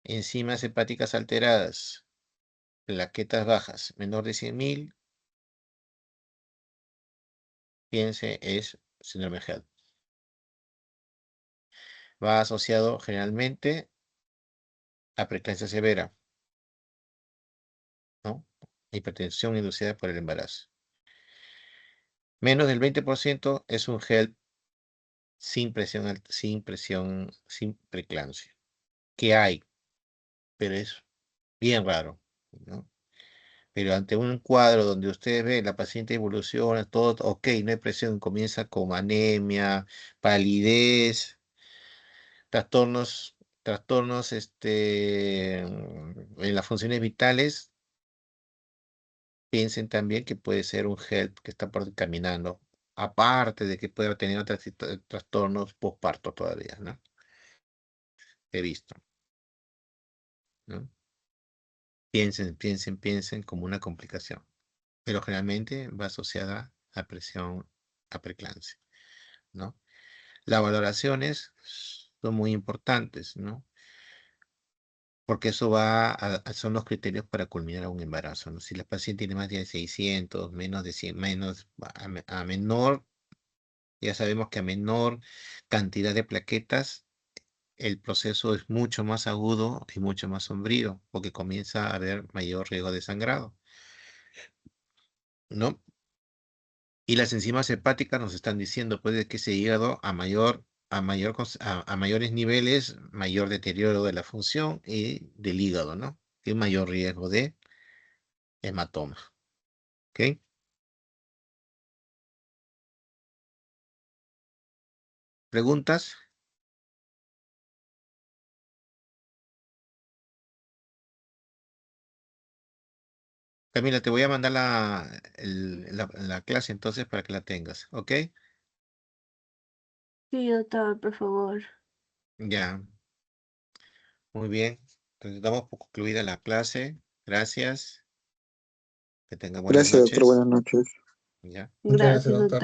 A: enzimas hepáticas alteradas, plaquetas bajas, menor de 100.000, piense, es síndrome de HELP. Va asociado generalmente a preeclampsia severa, ¿no? Hipertensión inducida por el embarazo. Menos del 20% es un HELP sin presión, sin preeclampsia. Que hay, pero es bien raro, ¿no? Pero ante un cuadro donde ustedes ven la paciente evoluciona, todo, ok, no hay presión, comienza con anemia, palidez, trastornos en las funciones vitales, piensen también que puede ser un HELP que está por caminando, aparte de que pueda tener otros trastornos postparto todavía, ¿no? He visto, ¿no? Piensen como una complicación, pero generalmente va asociada a preeclampsia, ¿no? Las valoraciones son muy importantes, ¿no? Porque eso son los criterios para culminar un embarazo, ¿no? Si la paciente tiene más de 600, menos de 100, a menor, ya sabemos que a menor cantidad de plaquetas, el proceso es mucho más agudo y mucho más sombrío, porque comienza a haber mayor riesgo de sangrado, ¿no? Y las enzimas hepáticas nos están diciendo, pues, de que ese hígado a mayores niveles, mayor deterioro de la función y del hígado, ¿no? Y mayor riesgo de hematoma, ¿ok? ¿Preguntas? Camila, te voy a mandar la clase entonces para que la tengas, ¿ok?
B: Sí, doctor, por favor.
A: Ya, muy bien. Entonces damos por concluida la clase. Gracias. Que tenga buenas
D: Gracias, doctor.
A: noches.
D: Buenas noches.
A: Ya.
B: Gracias, doctor.